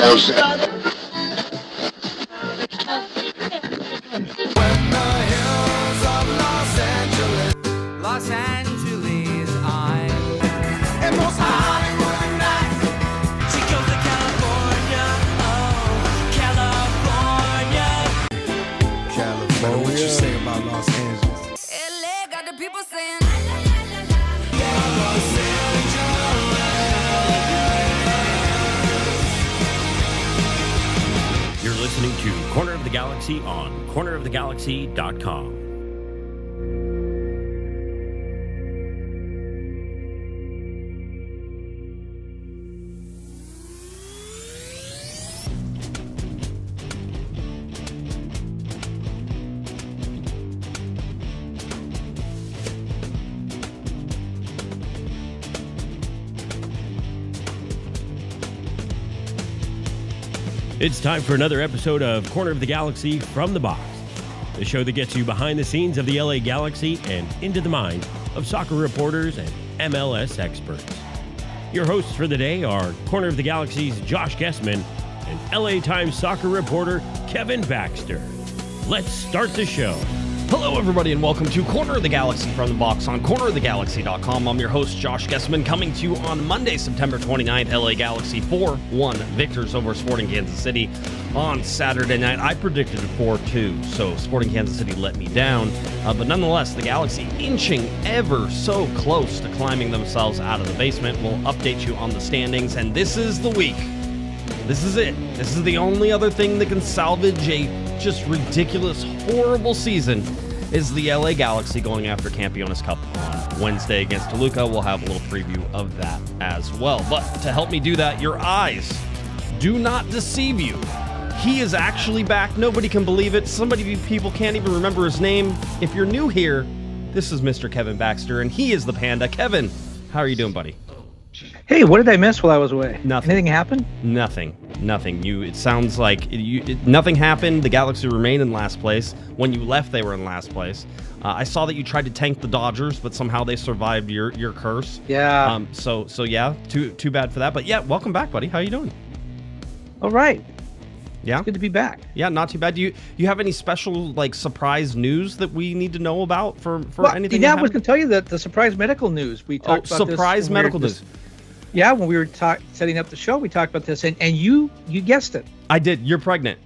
Los Angeles, I'm and most Hollywood nights. She goes to California, oh, California. What you say about Los Angeles? LA got the people saying. You're listening to Corner of the Galaxy on cornerofthegalaxy.com. It's time for another episode of Corner of the Galaxy from the Box, the show that gets you behind the scenes of the LA Galaxy and into the minds of soccer reporters and MLS experts. Your hosts for the day are Corner of the Galaxy's Josh Guesman and LA Times soccer reporter Kevin Baxter. Let's start the show. Hello, everybody, and welcome to Corner of the Galaxy from the Box on cornerofthegalaxy.com. I'm your host, Josh Guesman, coming to you on Monday, September 29th. LA Galaxy 4-1 victors over Sporting Kansas City on Saturday night. I predicted a 4-2, so Sporting Kansas City let me down. But nonetheless, the Galaxy inching ever so close to climbing themselves out of the basement. We'll update you on the standings, and this is the week. This is it. This is the only other thing that can salvage a just ridiculous, horrible season is the LA Galaxy going after Campeones Cup on Wednesday against Toluca. We'll have a little preview of that as well. But to help me do that, your eyes do not deceive you. He is actually back. Nobody can believe it. People can't even remember his name. If you're new here, this is Mr. Kevin Baxter, and he is the Panda. Kevin, how are you doing, buddy? Hey, what did I miss while I was away? Nothing. Anything happen? Nothing. It sounds like nothing happened. The Galaxy remained in last place. When you left, they were in last place. I saw that you tried to tank the Dodgers, but somehow they survived your curse. Yeah. So yeah, too bad for that. But yeah, welcome back, buddy. How you doing? All right. Yeah. It's good to be back. Yeah, not too bad. Do you have any special surprise news that we need to know about for anything? Yeah, I was going to tell you that the surprise medical news. We talked about surprise medical news. Yeah, when we were setting up the show, we talked about this, and you guessed it. I did. You're pregnant.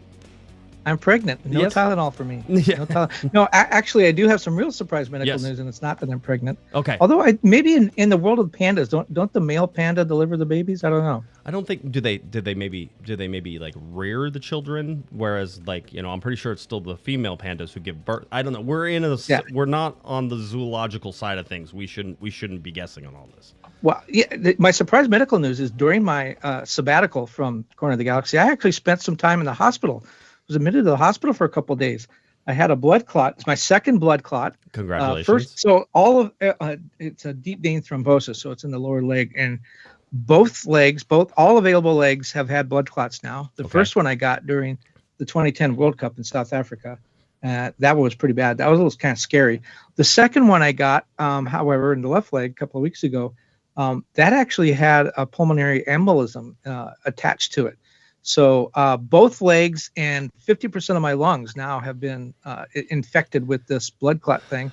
I'm pregnant. No Yes. Tylenol for me. Yeah. No, actually, I do have some real surprise medical news, and it's not that I'm pregnant. Okay. Although maybe in the world of pandas, don't the male panda deliver the babies? I don't know. I don't think do they maybe rear the children, whereas I'm pretty sure it's still the female pandas who give birth. I don't know. We're not on the zoological side of things. We shouldn't be guessing on all this. Well, yeah, my surprise medical news is during my sabbatical from Corner of the Galaxy, I actually spent some time in the hospital. I was admitted to the hospital for a couple of days. I had a blood clot. It's my second blood clot. Congratulations. So all of it's a deep vein thrombosis, so it's in the lower leg, and all available legs have had blood clots now. The first one I got during the 2010 World Cup in South Africa. That was pretty bad. That was a little kind of scary. The second one I got, however, in the left leg a couple of weeks ago, that actually had a pulmonary embolism attached to it. So both legs and 50% of my lungs now have been infected with this blood clot thing.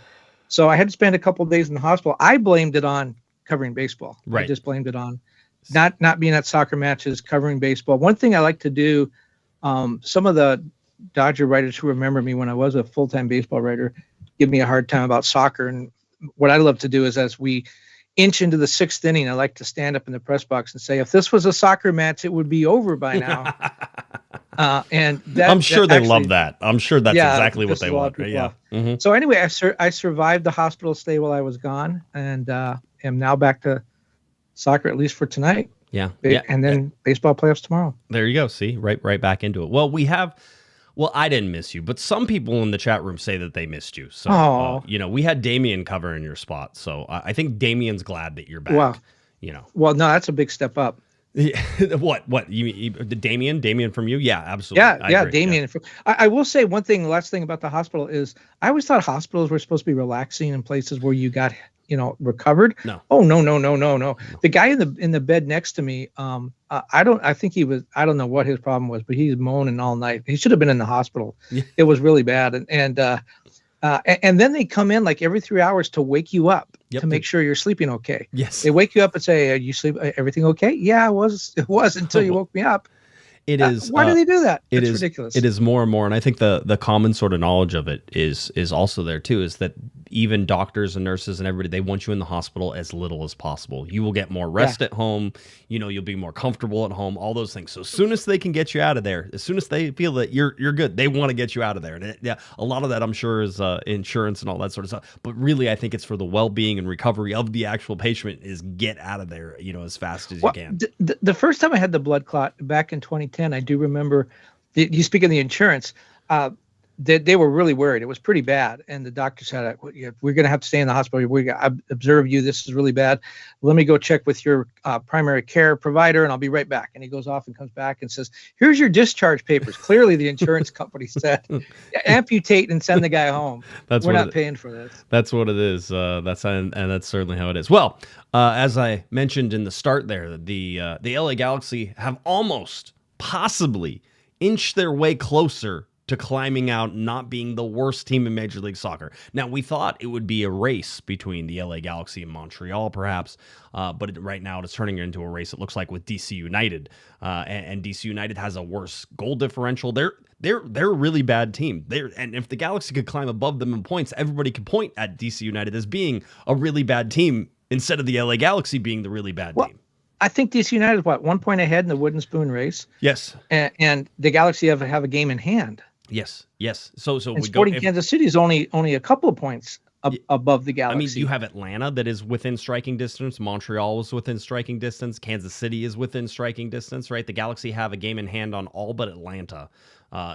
So I had to spend a couple of days in the hospital. I blamed it on covering baseball. Right. I just blamed it on not being at soccer matches, covering baseball. One thing I like to do, some of the Dodger writers who remember me when I was a full-time baseball writer give me a hard time about soccer. And what I love to do is as we inch into the sixth inning, I like to stand up in the press box and say, if this was a soccer match, it would be over by now. And I'm sure they love that. I'm sure that's exactly what they want. Yeah. Mm-hmm. So anyway, I survived the hospital stay while I was gone, and am now back to soccer, at least for tonight. Yeah. And then baseball playoffs tomorrow. There you go. See, right back into it. Well, I didn't miss you, but some people in the chat room say that they missed you. So, we had Damien covering your spot. So I think Damien's glad that you're back. Wow. Well, no, that's a big step up. What? Damien from you? Yeah, absolutely. Yeah, Damien. Yeah. I will say one thing, the last thing about the hospital is I always thought hospitals were supposed to be relaxing and places where you got, recovered. No. Oh, no. The guy in the bed next to me, I don't know what his problem was, but he's moaning all night. He should have been in the hospital. Yeah. It was really bad. And then they come in like every 3 hours to wake you up to make sure you're sleeping okay. Yes. They wake you up and say, "You sleep? Everything okay?" Yeah, it was until you woke me up. It is. Why do they do that? It's ridiculous. It is more and more, and I think the common sort of knowledge of it is also there too. Is that even doctors and nurses and everybody, they want you in the hospital as little as possible. You will get more rest at home. You'll be more comfortable at home. All those things. So as soon as they can get you out of there, as soon as they feel that you're good, they want to get you out of there. And a lot of that I'm sure is insurance and all that sort of stuff. But really, I think it's for the well-being and recovery of the actual patient is get out of there, as fast as you can. The first time I had the blood clot back in 2010, I do remember. You speak of the insurance. They were really worried. It was pretty bad, and the doctor said, "We're going to have to stay in the hospital. I observe you. This is really bad. Let me go check with your primary care provider, and I'll be right back." And he goes off and comes back and says, "Here's your discharge papers." Clearly, the insurance company said, "Amputate and send the guy home. We're not paying for this." That's what it is. That's certainly how it is. Well, as I mentioned in the start there, the LA Galaxy have almost, possibly, inched their way closer to climbing out, not being the worst team in Major League Soccer. Now, we thought it would be a race between the LA Galaxy and Montreal, perhaps, but right now it's turning into a race, it looks like, with DC United, and DC United has a worse goal differential. They're a really bad team. And if the Galaxy could climb above them in points, everybody could point at DC United as being a really bad team instead of the LA Galaxy being the really bad team. I think DC United is 1 point ahead in the wooden spoon race. Yes. And the Galaxy have a game in hand. Yes. So and Sporting Kansas City is only a couple of points above the Galaxy. I mean, you have Atlanta that is within striking distance. Montreal is within striking distance. Kansas City is within striking distance, right? The Galaxy have a game in hand on all but Atlanta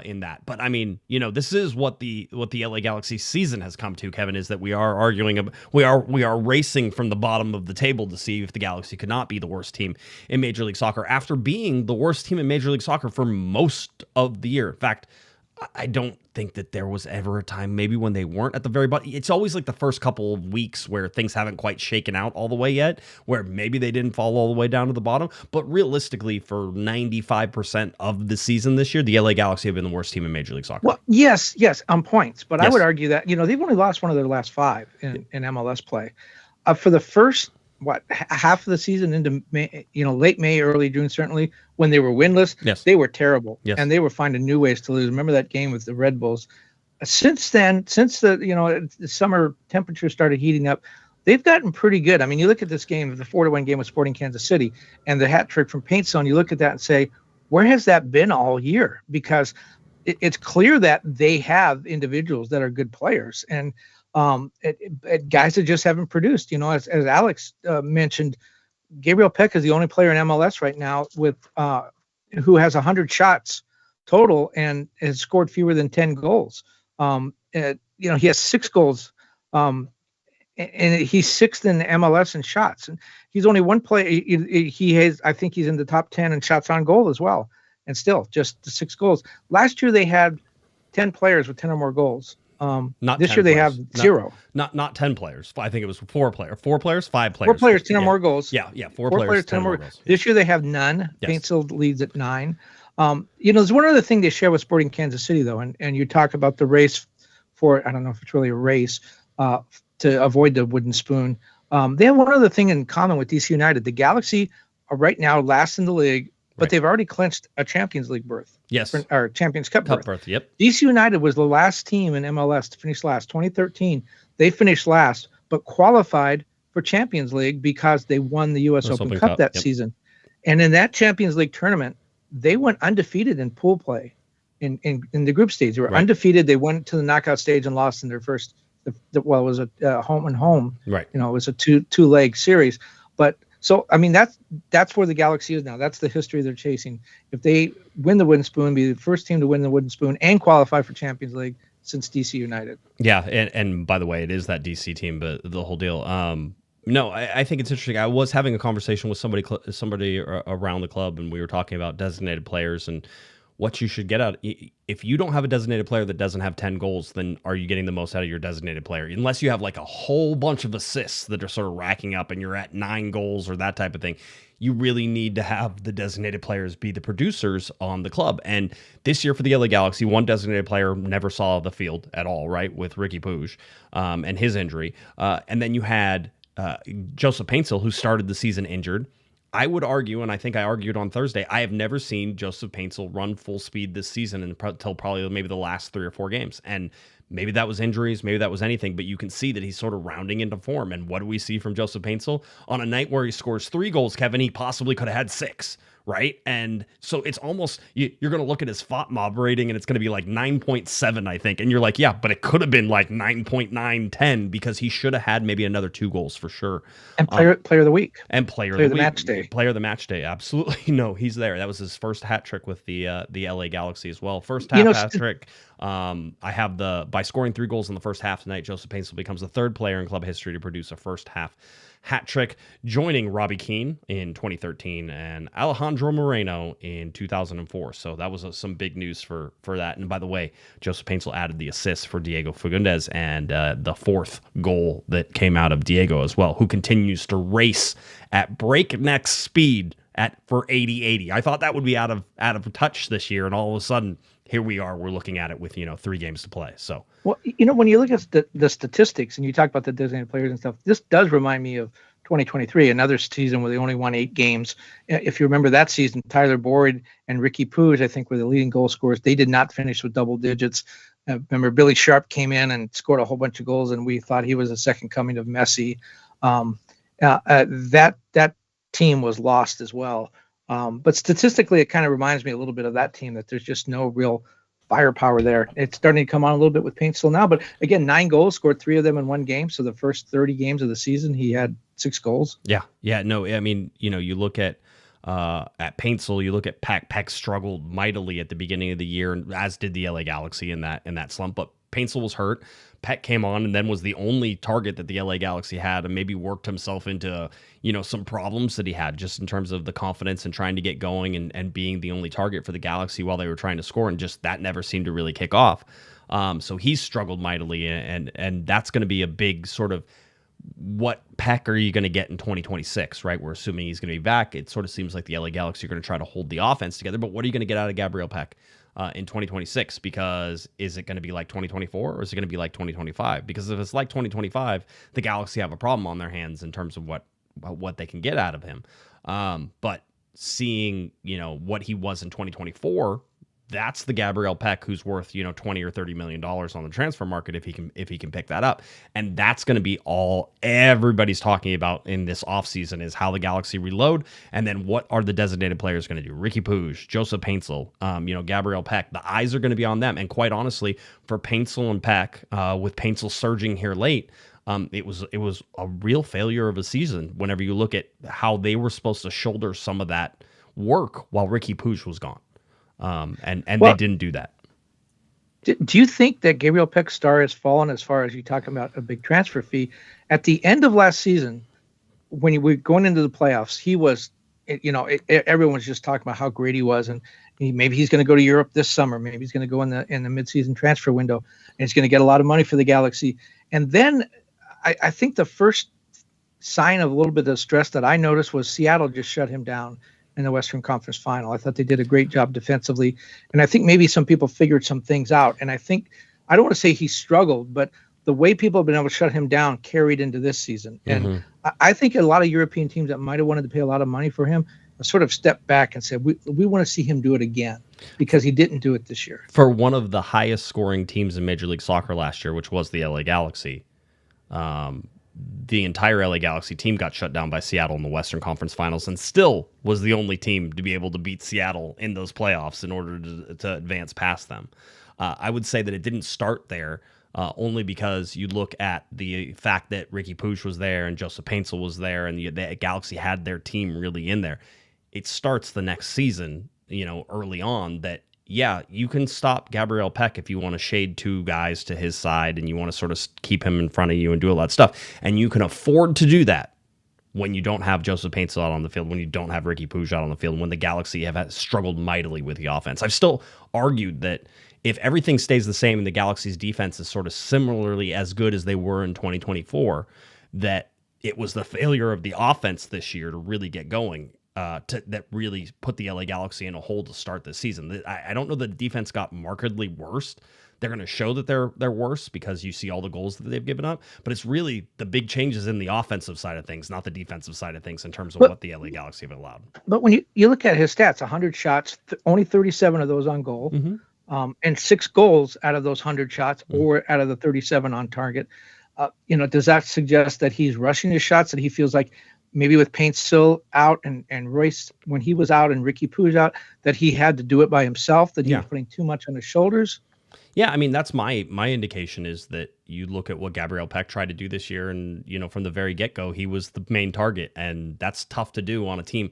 in that. But I mean, this is what the LA Galaxy season has come to, Kevin, is that we are arguing, we are racing from the bottom of the table to see if the Galaxy could not be the worst team in Major League Soccer after being the worst team in Major League Soccer for most of the year. In fact, I don't think that there was ever a time maybe when they weren't at the very bottom. It's always like the first couple of weeks where things haven't quite shaken out all the way yet, where maybe they didn't fall all the way down to the bottom. But realistically, for 95% of the season this year, the LA Galaxy have been the worst team in Major League Soccer. Well, yes, on points. But yes. I would argue that, they've only lost one of their last 5 in MLS play. For the first, half of the season into May, late May, early June, certainly, when they were winless, yes. They were terrible. Yes. And they were finding new ways to lose. Remember that game with the Red Bulls? Since then, since the summer temperature started heating up, they've gotten pretty good. I mean, you look at this game, the 4-1 game with Sporting Kansas City, and the hat trick from Paint Zone, you look at that and say, where has that been all year? Because it's clear that they have individuals that are good players. And guys that just haven't produced, as Alex mentioned, Gabriel Peck is the only player in MLS right now with who has 100 shots total and has scored fewer than 10 goals. He has 6 goals, and he's 6th in MLS in shots. And he's only one player. I think he's in the top 10 in shots on goal as well. And still, just the 6 goals. Last year they had 10 players with 10 or more goals. Not this year they have 0. Not 10 players. I think it was 4 players. 5 players. 4 players, 10 or more goals. Yeah. 4 players, 10 or more goals. This year they have none. Yes. Paintsville leads at 9. There's one other thing they share with Sporting Kansas City, though, and you talk about the race for, I don't know if it's really a race, to avoid the wooden spoon. They have one other thing in common with DC United. The Galaxy are right now last in the league, but they've already clinched a Champions League berth. Yes. Or Champions Cup berth. Yep. DC United was the last team in MLS to finish last. 2013, they finished last, but qualified for Champions League because they won the U.S. Open Cup that season. And in that Champions League tournament, they went undefeated in pool play in the group stage. They were undefeated. They went to the knockout stage and lost in their first, it was a home and home. Right. It was a two-leg series. But so, I mean, that's where the Galaxy is now. That's the history they're chasing. If they win the wooden spoon, be the first team to win the wooden spoon and qualify for Champions League since DC United. Yeah, and by the way, it is that DC team, but the whole deal. No, I think it's interesting. I was having a conversation with somebody around the club, and we were talking about designated players, and what you should get out. If you don't have a designated player that doesn't have 10 goals, then are you getting the most out of your designated player? Unless you have like a whole bunch of assists that are sort of racking up and you're at 9 goals or that type of thing, you really need to have the designated players be the producers on the club. And this year for the LA Galaxy, one designated player never saw the field at all, right, with Riqui Puig and his injury. And then you had Joseph Paintsel, who started the season injured. I would argue, and I think I argued on Thursday, I have never seen Joseph Paintsel run full speed this season until probably maybe the last 3 or 4 games. And maybe that was injuries, maybe that was anything, but you can see that he's sort of rounding into form. And what do we see from Joseph Paintsel? On a night where he scores 3 goals, Kevin, he possibly could have had 6. Right. And so it's almost, you're going to look at his FOTMOB rating and it's going to be like 9.7, I think. And you're like, yeah, but it could have been like 9.9, 10 because he should have had maybe another 2 goals for sure. And player of the week. And player of the match day. Player of the match day. Absolutely. No, he's there. That was his first hat trick with the LA Galaxy as well. First half hat trick. I have by scoring 3 goals in the first half tonight, Joseph Paintsel becomes the 3rd player in club history to produce a first half hat trick, joining Robbie Keane in 2013 and Alejandro Moreno in 2004. So that was some big news for that. And by the way, Joseph Paintsel added the assist for Diego Fagundes and the 4th goal that came out of Diego as well, who continues to race at breakneck speed for 80-80. I thought that would be out of touch this year, and all of a sudden, here we are. We're looking at it with 3 games to play. So, well, when you look at the statistics and you talk about the designated players and stuff, this does remind me of 2023, another season where they only won 8 games. If you remember that season, Tyler Boyd and Riqui Puig, I think, were the leading goal scorers. They did not finish with double digits. Remember, Billy Sharp came in and scored a whole bunch of goals, and we thought he was a second coming of Messi. That team was lost as well. But statistically, it kind of reminds me a little bit of that team, that there's just no real firepower there. It's starting to come on a little bit with Paintsel now, but again, 9 goals, scored 3 of them in 1 game. So the first 30 games of the season, he had 6 goals. Yeah. No, I mean, you look at Paintsel, you look at Peck. Peck struggled mightily at the beginning of the year, as did the LA Galaxy in that slump. But Paintsel was hurt. Peck came on and then was the only target that the LA Galaxy had, and maybe worked himself into some problems that he had just in terms of the confidence and trying to get going and being the only target for the Galaxy while they were trying to score, and just that never seemed to really kick off. So he's struggled mightily, and that's going to be a big sort of, what Peck are you going to get in 2026, right? We're assuming he's going to be back. It sort of seems like the LA Galaxy are going to try to hold the offense together, but what are you going to get out of Gabriel Peck in 2026? Because is it going to be like 2024 or is it going to be like 2025? Because if it's like 2025, the Galaxy have a problem on their hands in terms of what they can get out of him. But seeing, what he was in 2024, that's the Gabriel Peck who's worth, $20 or $30 million on the transfer market if he can pick that up. And that's going to be all everybody's talking about in this offseason, is how the Galaxy reload, and then what are the designated players going to do? Riqui Puig, Joseph Paintsel, Gabriel Peck. The eyes are going to be on them. And quite honestly, for Paintsel and Peck, with Paintsel surging here late, it was a real failure of a season whenever you look at how they were supposed to shoulder some of that work while Riqui Puig was gone. And they didn't do that. Do you think that Gabriel Peck's star has fallen, as far as you talk about a big transfer fee? At the end of last season, when we were going into the playoffs, he was, everyone was just talking about how great he was, and maybe he's going to go to Europe this summer. Maybe he's going to go in the midseason transfer window, and he's going to get a lot of money for the Galaxy. And then I think the first sign of a little bit of stress that I noticed was Seattle just shut him down in the Western Conference Final. I thought they did a great job defensively, and I think maybe some people figured some things out. And I don't want to say he struggled, but the way people have been able to shut him down carried into this season. And I think a lot of European teams that might have wanted to pay a lot of money for him sort of stepped back and said, we want to see him do it again, because he didn't do it this year. For one of the highest scoring teams in Major League Soccer last year, which was the LA Galaxy, the entire LA Galaxy team got shut down by Seattle in the Western Conference Finals, and still was the only team to be able to beat Seattle in those playoffs in order to advance past them. I would say that it didn't start there, only because you look at the fact that Riqui Puig was there and Joseph Paintsel was there, and the Galaxy had their team really in there. It starts the next season, early on, that yeah, you can stop Gabriel Peck if you want to shade 2 guys to his side and you want to sort of keep him in front of you and do a lot of stuff. And you can afford to do that when you don't have Joseph Paintsil out on the field, when you don't have Riqui Puig out on the field, when the Galaxy have struggled mightily with the offense. I've still argued that if everything stays the same and the Galaxy's defense is sort of similarly as good as they were in 2024, that it was the failure of the offense this year to really get going. That really put the LA Galaxy in a hole to start this season. I don't know that the defense got markedly worse. They're going to show that they're worse because you see all the goals that they've given up. But it's really the big changes in the offensive side of things, not the defensive side of things in terms of what the LA Galaxy have allowed. But when you look at his stats, 100 shots, only 37 of those on goal, and 6 goals out of those 100 shots or out of the 37 on target. Does that suggest that he's rushing his shots, that he feels like maybe with Paintsil out and Royce, when he was out and Riqui Puig out, that he had to do it by himself, that he was putting too much on his shoulders? Yeah, I mean, that's my indication is that you look at what Gabriel Peck tried to do this year, and, from the very get-go, he was the main target, and that's tough to do on a team.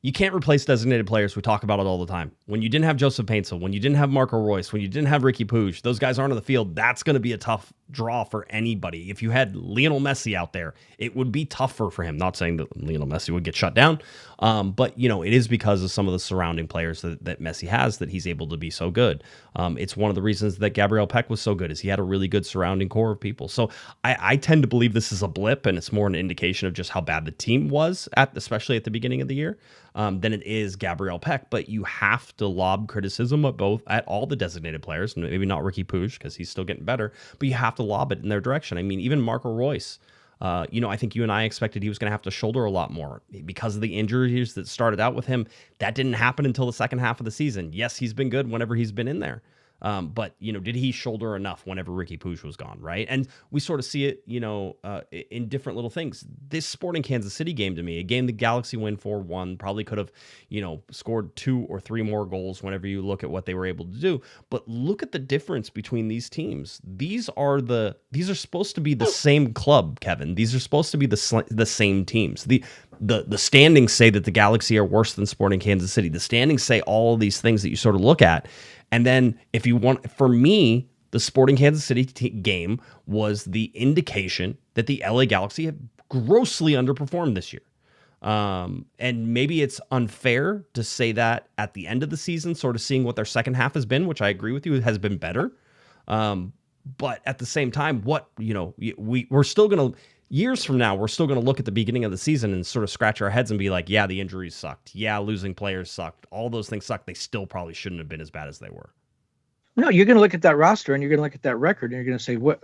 You can't replace designated players. We talk about it all the time. When you didn't have Joseph Paintsil, when you didn't have Marco Royce, when you didn't have Riqui Puig, those guys aren't on the field. That's going to be a tough draw for anybody. If you had Lionel Messi out there, it would be tougher for him. Not saying that Lionel Messi would get shut down, but it is because of some of the surrounding players that Messi has that he's able to be so good. It's one of the reasons that Gabriel Peck was so good, is he had a really good surrounding core of people. So I tend to believe this is a blip, and it's more an indication of just how bad the team was, especially at the beginning of the year, than it is Gabriel Peck. But you have to lob criticism at all the designated players, maybe not Riqui Puig because he's still getting better, but you have to lob it in their direction. I mean, even Marco Royce, I think you and I expected he was going to have to shoulder a lot more because of the injuries that started out with him. That didn't happen until the second half of the season. Yes, he's been good whenever he's been in there. But did he shoulder enough whenever Riqui Puig was gone, right? And we sort of see it, in different little things. This Sporting Kansas City game, to me, a game the Galaxy win 4-1, probably could have, scored 2 or 3 more goals whenever you look at what they were able to do. But look at the difference between these teams. These are supposed to be the same club, Kevin. These are supposed to be the same teams. The standings say that the Galaxy are worse than Sporting Kansas City. The standings say all of these things that you sort of look at. And then if you want, for me, the Sporting Kansas City game was the indication that the LA Galaxy have grossly underperformed this year. And maybe it's unfair to say that at the end of the season, sort of seeing what their second half has been, which I agree with you, has been better. But at the same time, we're still going to, years from now, we're still going to look at the beginning of the season and sort of scratch our heads and be like, yeah, the injuries sucked. Yeah, losing players sucked. All those things sucked. They still probably shouldn't have been as bad as they were. No, you're going to look at that roster and you're going to look at that record and you're going to say, what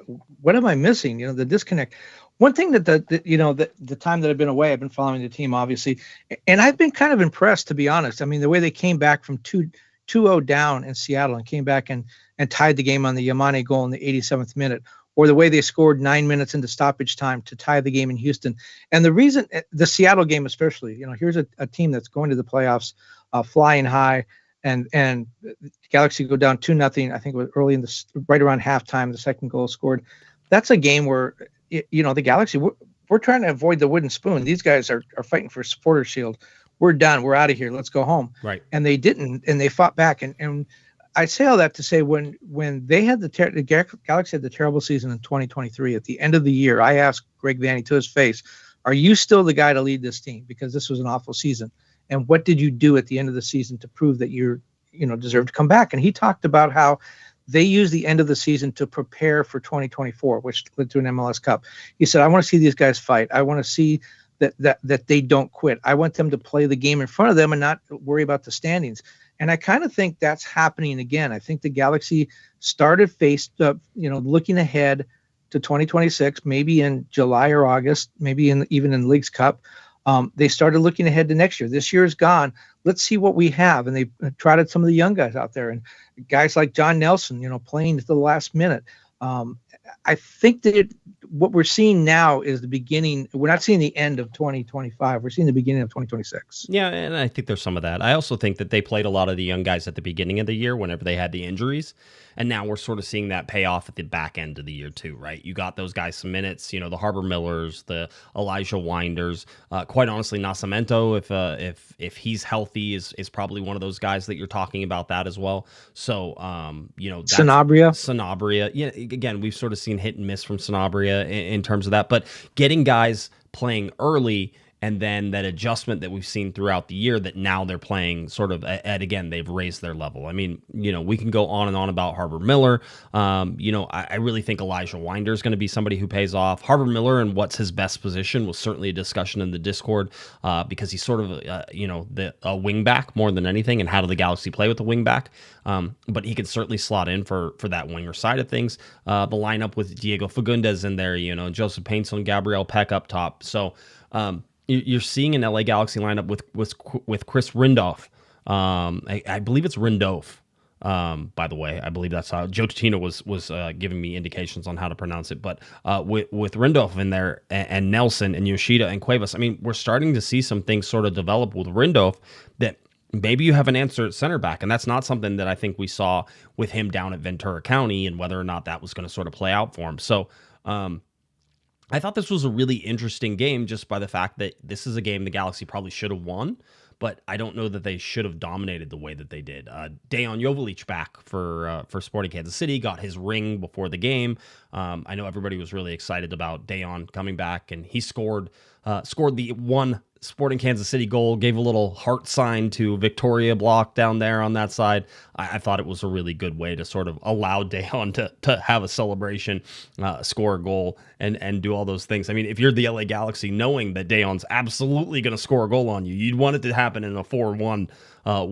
am I missing? The disconnect. One thing that the time that I've been away, I've been following the team, obviously, and I've been kind of impressed, to be honest. I mean, the way they came back from 2-0 down in Seattle and came back and tied the game on the Yamane goal in the 87th minute, or the way they scored 9 minutes into stoppage time to tie the game in Houston. And the reason, the Seattle game especially, here's a team that's going to the playoffs, flying high, and Galaxy go down 2-0. I think it was early right around halftime, the second goal scored. That's a game where, the Galaxy, we're trying to avoid the wooden spoon. These guys are fighting for supporter shield. We're done. We're out of here. Let's go home. Right. And they didn't, and they fought back. And I say all that to say when they had the Galaxy had the terrible season in 2023, at the end of the year, I asked Greg Vanney to his face, are you still the guy to lead this team? Because this was an awful season. And what did you do at the end of the season to prove that you deserve to come back? And he talked about how they used the end of the season to prepare for 2024, which led to an MLS Cup. He said, I want to see these guys fight. I want to see that they don't quit. I want them to play the game in front of them and not worry about the standings. And I kind of think that's happening again. I think the Galaxy started looking ahead to 2026, maybe in July or August, maybe even in the League's Cup. They started looking ahead to next year. This year is gone. Let's see what we have. And they trotted some of the young guys out there, and guys like John Nelson, playing to the last minute. I think that what we're seeing now is the beginning. We're not seeing the end of 2025. We're seeing the beginning of 2026. Yeah, and I think there's some of that. I also think that they played a lot of the young guys at the beginning of the year whenever they had the injuries. And now we're sort of seeing that pay off at the back end of the year too, right? You got those guys some minutes, the Harbor Millers, the Elijah Winders. Quite honestly, Nascimento, if he's healthy, is probably one of those guys that you're talking about that as well. So, Sanabria. Yeah, again, we've sort of seen hit and miss from Sanabria in terms of that, but getting guys playing early, and then that adjustment that we've seen throughout the year, that now they're playing sort of at again, they've raised their level. I mean, we can go on and on about Harbor Miller. I really think Elijah Winder is going to be somebody who pays off. Harbor Miller and what's his best position was certainly a discussion in the Discord because he's sort of, a wing back more than anything. And how do the Galaxy play with the wing back? But he could certainly slot in for that winger side of things. The lineup with Diego Fagundes in there, Joseph Paintsel and Gabriel Peck up top. So, you're seeing an LA Galaxy lineup with Chris Rindolph. I believe it's Rindolph. By the way, I believe that's how Joe Totino was giving me indications on how to pronounce it. But with Rindolph in there and Nelson and Yoshida and Cuevas, I mean, we're starting to see some things sort of develop with Rindolph that maybe you have an answer at center back. And that's not something that I think we saw with him down at Ventura County, and whether or not that was going to sort of play out for him. So, I thought this was a really interesting game just by the fact that this is a game the Galaxy probably should have won, but I don't know that they should have dominated the way that they did. Dejan Jovalic back for Sporting Kansas City, got his ring before the game. I know everybody was really excited about Dejan coming back, and he scored the one Sporting Kansas City goal, gave a little heart sign to Victoria Block down there on that side. I thought it was a really good way to sort of allow Dejan to have a celebration, score a goal, and do all those things. I mean, if you're the LA Galaxy, knowing that Dejan's absolutely going to score a goal on you, you'd want it to happen in a 4-1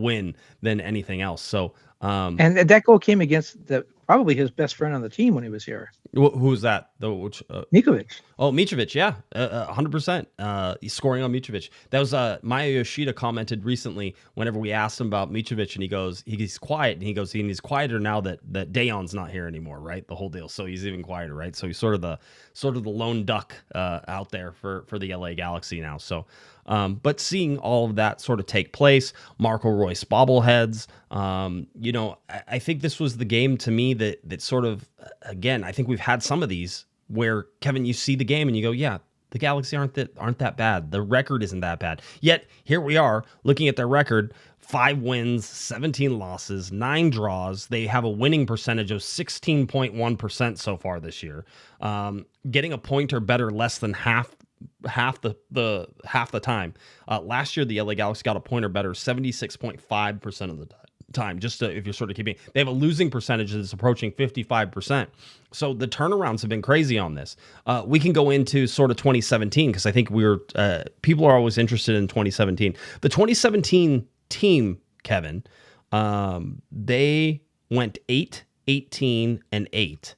win than anything else. So, and that goal came against probably his best friend on the team when he was here. Who was that? Mitrovic. Oh, Mitrovic, yeah, 100%. He's scoring on Mitrovic. That was Maya Yoshida commented recently whenever we asked him about Mitrovic, and he goes, he's quiet, and he goes, he's quieter now that Dejan's not here anymore, right? The whole deal. So he's even quieter, right? So he's sort of the lone duck out there for the LA Galaxy now. So, but seeing all of that sort of take place, Marco Royce bobbleheads, I think this was the game to me that sort of, again, I think we've had some of these where, Kevin, you see the game and you go, yeah, the Galaxy aren't that bad. The record isn't that bad. Yet here we are looking at their record: 5 wins, 17 losses, 9 draws. They have a winning percentage of 16.1% so far this year. Getting a point or better less than half the time. Last year, the LA Galaxy got a point or better 76.5% of the time. Just if you're sort of keeping, they have a losing percentage that's approaching 55%. So the turnarounds have been crazy on this. We can go into sort of 2017 because I think people are always interested in 2017. The 2017 team, Kevin, they went 8-18-8.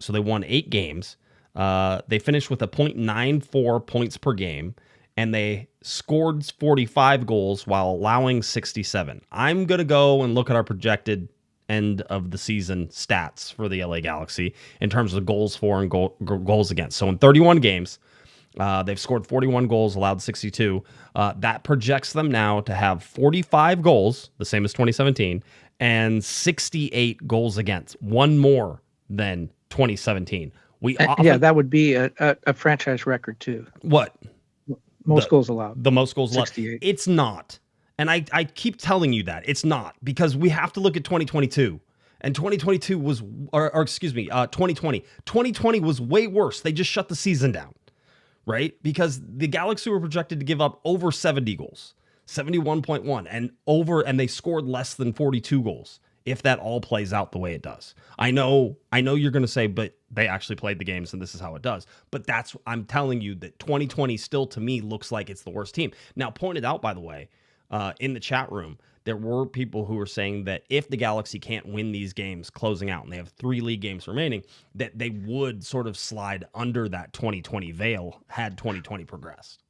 So they won 8 games. They finished with a 0.94 points per game, and they scored 45 goals while allowing 67. I'm going to go and look at our projected end of the season stats for the LA Galaxy in terms of goals for and goals against. So in 31 games, they've scored 41 goals, allowed 62. That projects them now to have 45 goals, the same as 2017, and 68 goals against, one more than 2017. That would be a franchise record too. What? Most goals allowed. The most goals allowed. 68. It's not. And I keep telling you that. It's not, because we have to look at 2022. And 2022 was, or excuse me, 2020. 2020 was way worse. They just shut the season down, right? Because the Galaxy were projected to give up over 70 goals, 71.1, and they scored less than 42 goals. If that all plays out the way it does. I know you're going to say, but they actually played the games and this is how it does. But I'm telling you that 2020 still to me looks like it's the worst team. Now, pointed out, by the way, in the chat room, there were people who were saying that if the Galaxy can't win these games closing out, and they have 3 league games remaining, that they would sort of slide under that 2020 veil had 2020 progressed.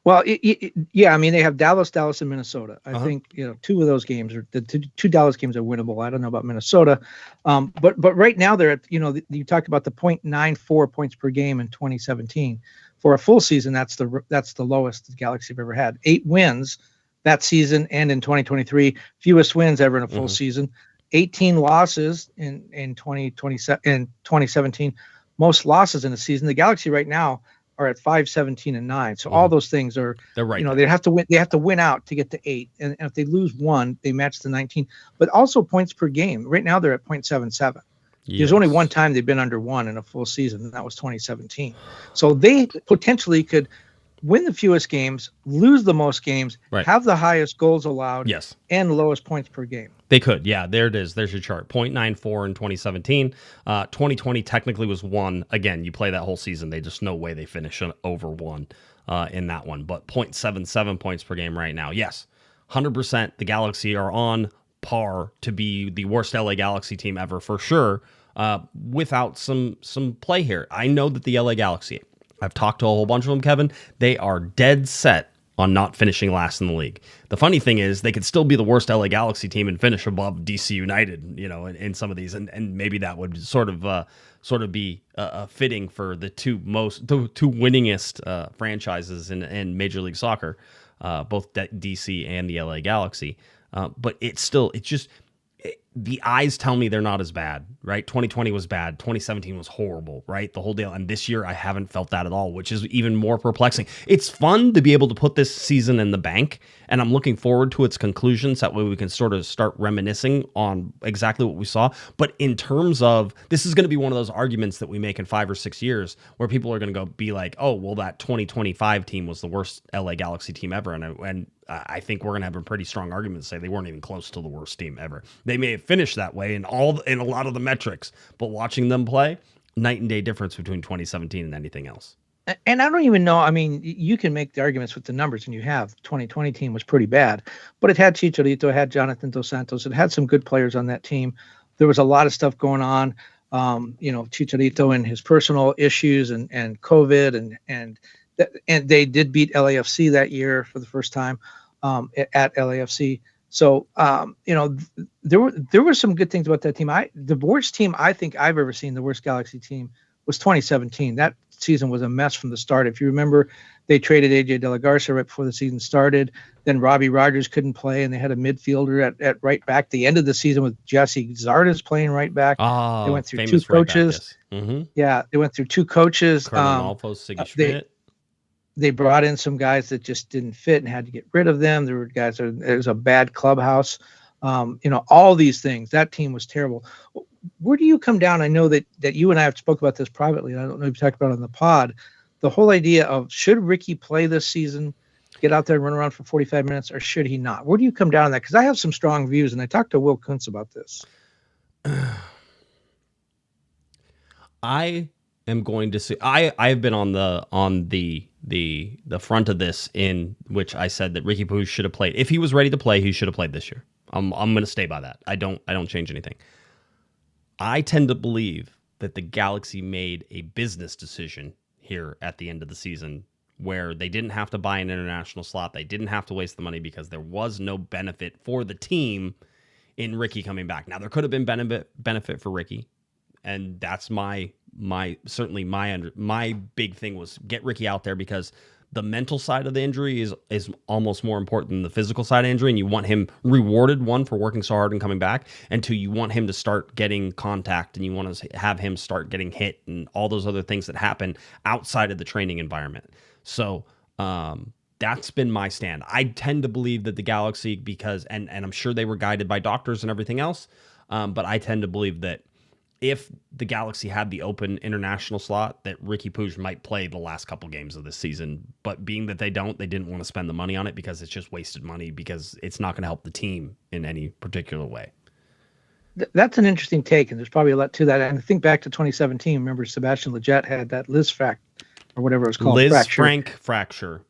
Well, I mean, they have Dallas, and Minnesota. I think 2 of those games are the 2 Dallas games are winnable. I don't know about Minnesota, but right now they're at you talked about the 0.94 points per game in 2017. For a full season, that's the lowest the Galaxy have ever had. 8 wins that season and in 2023, fewest wins ever in a full season. 18 losses in 2017, most losses in a season. The Galaxy right now are at 5-17-9. So all those things are, they're right. They have to win. They have to win out to get to 8, and if they lose 1, they match the 19. But also points per game. Right now they're at 0.77. There's only one time they've been under 1 in a full season, and that was 2017. So they potentially could win the fewest games, lose the most games, have the highest goals allowed, and the lowest points per game. They could. Yeah, there it is. There's your chart. 0.94 in 2017. 2020 technically was 1. Again, you play that whole season. They just no way they finish over 1 in that one. But 0.77 points per game right now. Yes, 100% the Galaxy are on par to be the worst LA Galaxy team ever for sure, without some play here. I know that the LA Galaxy, I've talked to a whole bunch of them, Kevin, they are dead set on not finishing last in the league. The funny thing is they could still be the worst LA Galaxy team and finish above DC United, in some of these, and maybe that would sort of be fitting for the two winningest franchises in Major League Soccer, both DC and the LA Galaxy. But the eyes tell me they're not as bad, right? 2020 was bad. 2017 was horrible, right? The whole deal. And this year I haven't felt that at all, which is even more perplexing. It's fun to be able to put this season in the bank, and I'm looking forward to its conclusions. That way we can sort of start reminiscing on exactly what we saw. But in terms of, this is going to be one of those arguments that we make in 5 or 6 years where people are going to be like, oh, well, that 2025 team was the worst LA Galaxy team ever. And I think we're going to have a pretty strong argument to say they weren't even close to the worst team ever. They may have finished that way in a lot of the metrics, but watching them play, night and day difference between 2017 and anything else. And I don't even know. I mean, you can make the arguments with the numbers, and you have. The 2020 team was pretty bad, but it had Chicharito, it had Jonathan Dos Santos, it had some good players on that team. There was a lot of stuff going on. Chicharito and his personal issues and COVID and they did beat LAFC that year for the first time at LAFC. So, there were some good things about that team. The worst team I think I've ever seen, the worst Galaxy team, was 2017. That season was a mess from the start. If you remember, they traded AJ De La Garza right before the season started. Then Robbie Rogers couldn't play, and they had a midfielder at right back. The end of the season with Jesse Zardes playing right back. Oh, they went through 2 coaches. Right back, yes. Yeah, they went through 2 coaches. They brought in some guys that just didn't fit and had to get rid of them. There were guys. There was a bad clubhouse. All these things. That team was terrible. Where do you come down? I know that you and I have spoke about this privately, and I don't know if you talked about it on the pod. The whole idea of, should Riqui play this season, get out there and run around for 45 minutes, or should he not? Where do you come down on that? Because I have some strong views, and I talked to Will Kuntz about this. I am going to say I've been on the front of this, in which I said that Riqui Puig should have played. If he was ready to play, he should have played this year. I'm going to stay by that. I don't change anything. I tend to believe that the Galaxy made a business decision here at the end of the season where they didn't have to buy an international slot. They didn't have to waste the money because there was no benefit for the team in Riqui coming back. Now, there could have been benefit for Riqui, and that's my big thing was get Riqui out there, because the mental side of the injury is almost more important than the physical side of injury, and you want him rewarded, 1, for working so hard and coming back, and 2, you want him to start getting contact, and you want to have him start getting hit and all those other things that happen outside of the training environment. So that's been my stand. I tend to believe that the Galaxy, because and I'm sure they were guided by doctors and everything else, but I tend to believe that if the Galaxy had the open international slot, that Riqui Puig might play the last couple games of this season. But being that they didn't want to spend the money on it, because it's just wasted money, because it's not going to help the team in any particular way. That's an interesting take, and there's probably a lot to that. And I think back to 2017, remember Sebastian Lletget had that Liz frac, or whatever it was called. Liz Frank fracture.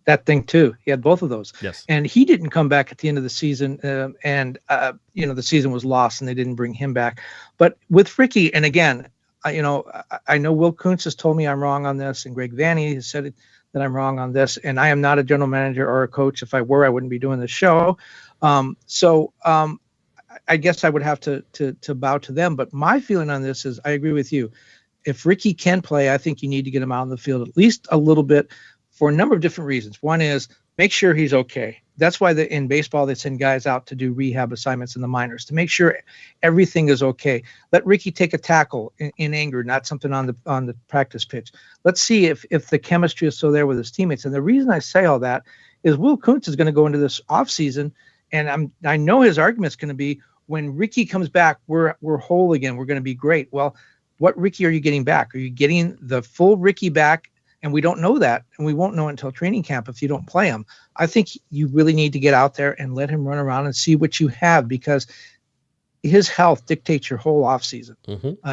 That thing too. He had both of those. Yes. And he didn't come back at the end of the season, the season was lost, and they didn't bring him back. But with Riqui, and again, I know Will Kuntz has told me I'm wrong on this, and Greg Vanny has said that I'm wrong on this, and I am not a general manager or a coach. If I were, I wouldn't be doing this show. So I guess I would have to bow to them. But my feeling on this is, I agree with you. If Riqui can play, I think you need to get him out on the field at least a little bit, for a number of different reasons. One is, make sure he's okay. That's why in baseball they send guys out to do rehab assignments in the minors, to make sure everything is okay. Let Riqui take a tackle in anger, not something on the practice pitch. Let's see if the chemistry is still there with his teammates. And the reason I say all that is Will Kuntz is going to go into this offseason, and I know his argument's going to be, when Riqui comes back, we're whole again. We're going to be great. Well, what Riqui are you getting back? Are you getting the full Riqui back? And we don't know that, and we won't know until training camp if you don't play him. I think you really need to get out there and let him run around and see what you have, because his health dictates your whole offseason.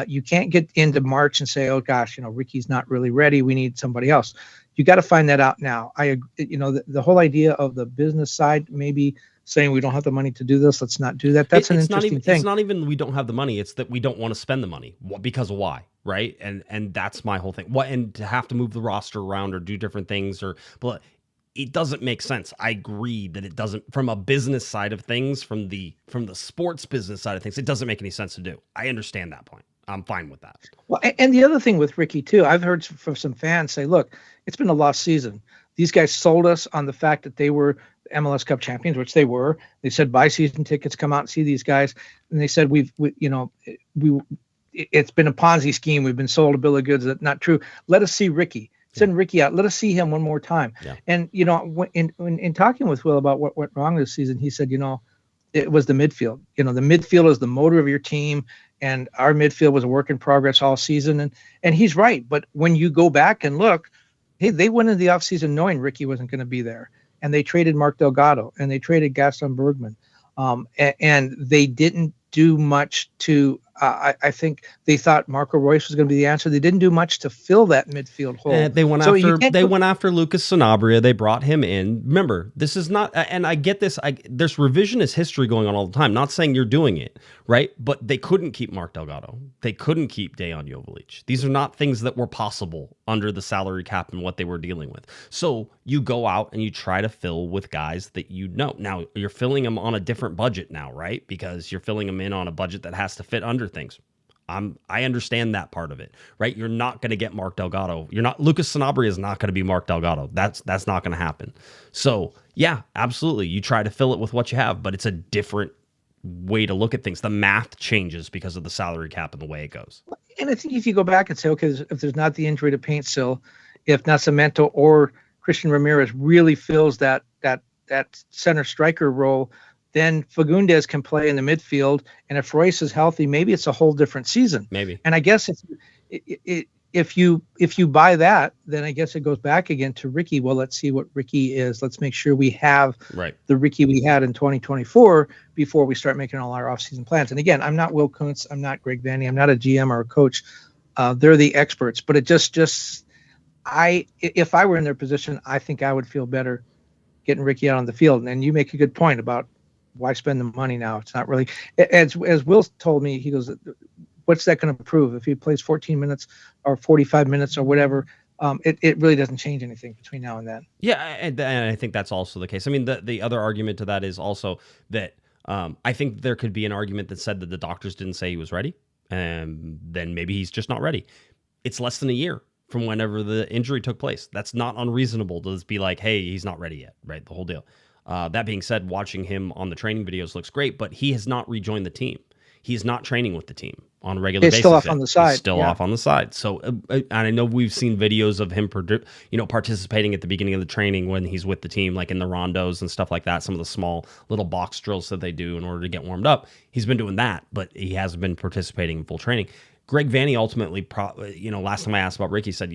You can't get into March and say, oh gosh, Ricky's not really ready, we need somebody else. You got to find that out now. The whole idea of the business side, maybe saying we don't have the money to do this, let's not do that. That's an interesting thing. It's not even we don't have the money. It's that we don't want to spend the money. Because of why, right? And that's my whole thing. And to have to move the roster around or do different things, but it doesn't make sense. I agree that it doesn't, from a business side of things, from the sports business side of things, it doesn't make any sense to do. I understand that point. I'm fine with that. Well, and the other thing with Riqui too, I've heard from some fans say, look, it's been a lost season. These guys sold us on the fact that they were MLS Cup champions, which they were. They said buy season tickets, come out and see these guys. And they said it's been a Ponzi scheme. We've been sold a bill of goods. That's not true. Let us see Riqui. Send Riqui out. Let us see him one more time. Yeah. And in talking with Will about what went wrong this season, he said, it was the midfield. The midfield is the motor of your team, and our midfield was a work in progress all season. And he's right. But when you go back and look, hey, they went into the offseason knowing Riqui wasn't going to be there. And they traded Mark Delgado, and they traded Gaston Bergman. And they didn't do much to I think they thought Marco Royce was going to be the answer. They didn't do much to fill that midfield hole. They went after Lucas Sanabria. They brought him in. Remember, this is not, and I get this. There's revisionist history going on all the time. Not saying you're doing it, right? But they couldn't keep Mark Delgado. They couldn't keep Dejan Jovalic. These are not things that were possible under the salary cap and what they were dealing with. So you go out and you try to fill with guys that you know. Now, you're filling them on a different budget now, right? Because you're filling them in on a budget that has to fit under things. I understand that part of it, right? You're not going to get Mark Delgado. Lucas Sanabria is not going to be Mark Delgado. That's not going to happen. So yeah, absolutely. You try to fill it with what you have, but it's a different way to look at things. The math changes because of the salary cap and the way it goes. And I think if you go back and say, okay, if there's not the injury to Paintstill, if Nascimento or Christian Ramirez really fills that center striker role, then Fagundes can play in the midfield. And if Royce is healthy, maybe it's a whole different season. Maybe. And I guess if you buy that, then I guess it goes back again to Riqui. Well, let's see what Riqui is. Let's make sure we have the Riqui we had in 2024 before we start making all our offseason plans. And again, I'm not Will Kuntz. I'm not Greg Vanny. I'm not a GM or a coach. They're the experts. But it if I were in their position, I think I would feel better getting Riqui out on the field. And you make a good point about why spend the money now? It's not really, as Will told me, he goes, what's that going to prove? If he plays 14 minutes or 45 minutes or whatever, it really doesn't change anything between now and then. Yeah, and I think that's also the case. I mean, the other argument to that is also that I think there could be an argument that said that the doctors didn't say he was ready, and then maybe he's just not ready. It's less than a year from whenever the injury took place. That's not unreasonable to just be like, hey, he's not ready yet, right? The whole deal. That being said, watching him on the training videos looks great, but he has not rejoined the team. He's not training with the team on a regular basis. He's still off on the side. He's still off on the side. So, and I know we've seen videos of him, participating at the beginning of the training when he's with the team, like in the rondos and stuff like that. Some of the small little box drills that they do in order to get warmed up. He's been doing that, but he hasn't been participating in full training. Greg Vanny ultimately, last time I asked about Riqui, said,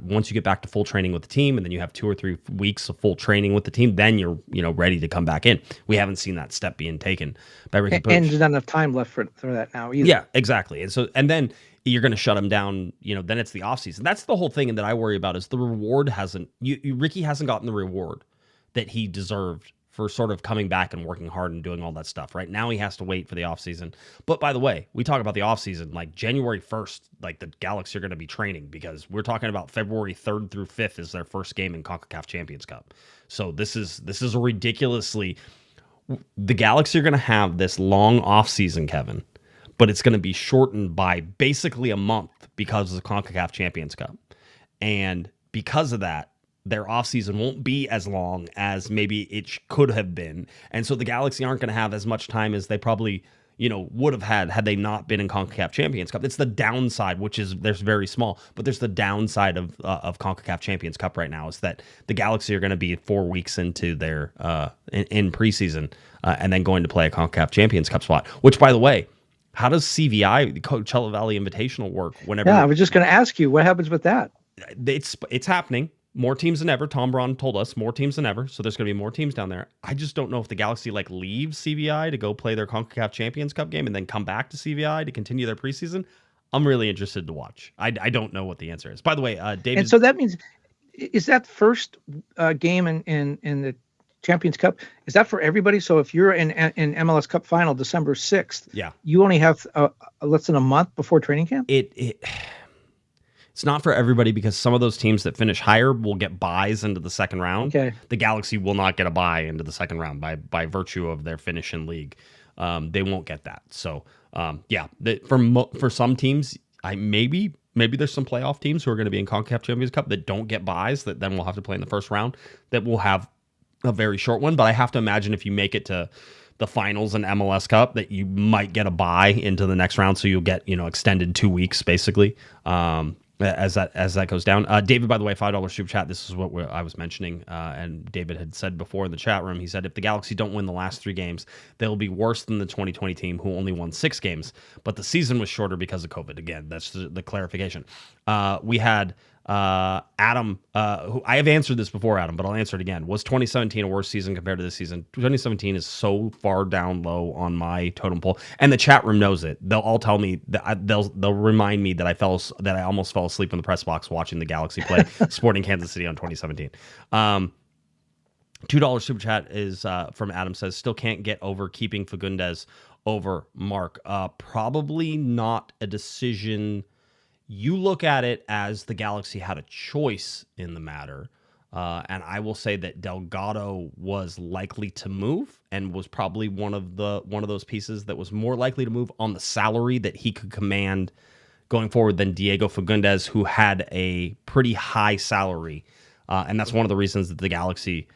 once you get back to full training with the team and then you have 2 or 3 weeks of full training with the team, then you're, ready to come back in. We haven't seen that step being taken by Riqui Puig. And there's not enough time left for that now either. Yeah, exactly. And then you're going to shut him down, then it's the offseason. That's the whole thing that I worry about is the reward Riqui hasn't gotten the reward that he deserved for sort of coming back and working hard and doing all that stuff. Right now he has to wait for the offseason. But by the way, we talk about the offseason, like January 1st, like the Galaxy are going to be training because we're talking about February 3rd through 5th is their first game in CONCACAF Champions Cup. So this is a ridiculously, the Galaxy are going to have this long offseason, Kevin, but it's going to be shortened by basically a month because of the CONCACAF Champions Cup. And because of that, their offseason won't be as long as maybe it could have been. And so the Galaxy aren't going to have as much time as they probably, would have had they not been in CONCACAF Champions Cup. It's the downside, which is there's very small, but there's the downside of CONCACAF Champions Cup right now is that the Galaxy are going to be 4 weeks into their in preseason. and then going to play a CONCACAF Champions Cup spot. Which, by the way, how does CVI, the Coachella Valley Invitational, work? Whenever I was just going to ask you, what happens with that? It's happening. More teams than ever. Tom Braun told us more teams than ever. So there's going to be more teams down there. I just don't know if the Galaxy leaves CVI to go play their CONCACAF Champions Cup game and then come back to CVI to continue their preseason. I'm really interested to watch. I don't know what the answer is. By the way, David. And so that means, is that first game in the Champions Cup, is that for everybody? So if you're in MLS Cup final December 6th, you only have less than a month before training camp? It's not for everybody because some of those teams that finish higher will get buys into the second round. Okay. The Galaxy will not get a buy into the second round by virtue of their finish in league. They won't get that. So, for some teams, maybe there's some playoff teams who are going to be in CONCACAF Champions Cup that don't get buys that then will have to play in the first round that will have a very short one. But I have to imagine if you make it to the finals and MLS Cup that you might get a bye into the next round. So you'll get, extended 2 weeks basically. As that goes down. David, by the way, $5 super chat. This is what I was mentioning. And David had said before in the chat room, he said, if the Galaxy don't win the last 3 games, they'll be worse than the 2020 team who only won 6 games. But the season was shorter because of COVID. Again, that's the clarification. We had Adam, who I have answered this before, Adam, but I'll answer it again. Was 2017 a worse season compared to this season? 2017 is so far down low on my totem pole, and the chat room knows it. They'll all tell me that they'll remind me that I almost fell asleep in the press box watching the Galaxy play Sporting Kansas City on 2017. $2 super chat is from Adam, says still can't get over keeping Fagundes over Mark. Probably not a decision. You look at it as the Galaxy had a choice in the matter, and I will say that Delgado was likely to move and was probably one of those pieces that was more likely to move on the salary that he could command going forward than Diego Fagundes, who had a pretty high salary, and that's one of the reasons that the Galaxy.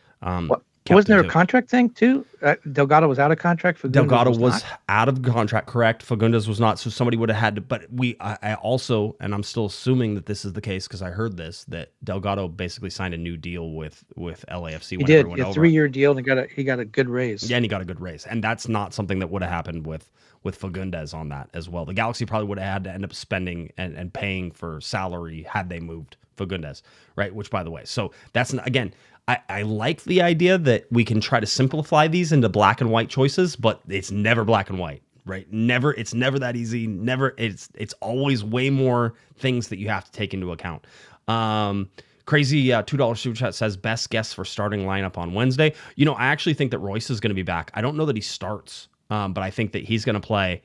Wasn't there a contract thing too? Delgado was out of contract. Fagundes Delgado was out of contract, correct? Fagundes was not, so somebody would have had to. But I also, and I'm still assuming that this is the case because I heard this, that Delgado basically signed a new deal with LAFC. He did a 3-year deal, and he got a good raise. Yeah, and he got a good raise, and that's not something that would have happened with Fagundes on that as well. The Galaxy probably would have had to end up spending and paying for salary had they moved Fagundes, right? Which, by the way, so that's again. I like the idea that we can try to simplify these into black and white choices, but it's never black and white, right? It's never that easy. It's always way more things that you have to take into account. Crazy $2 super chat says best guess for starting lineup on Wednesday. I actually think that Royce is going to be back. I don't know that he starts, but I think that he's going to play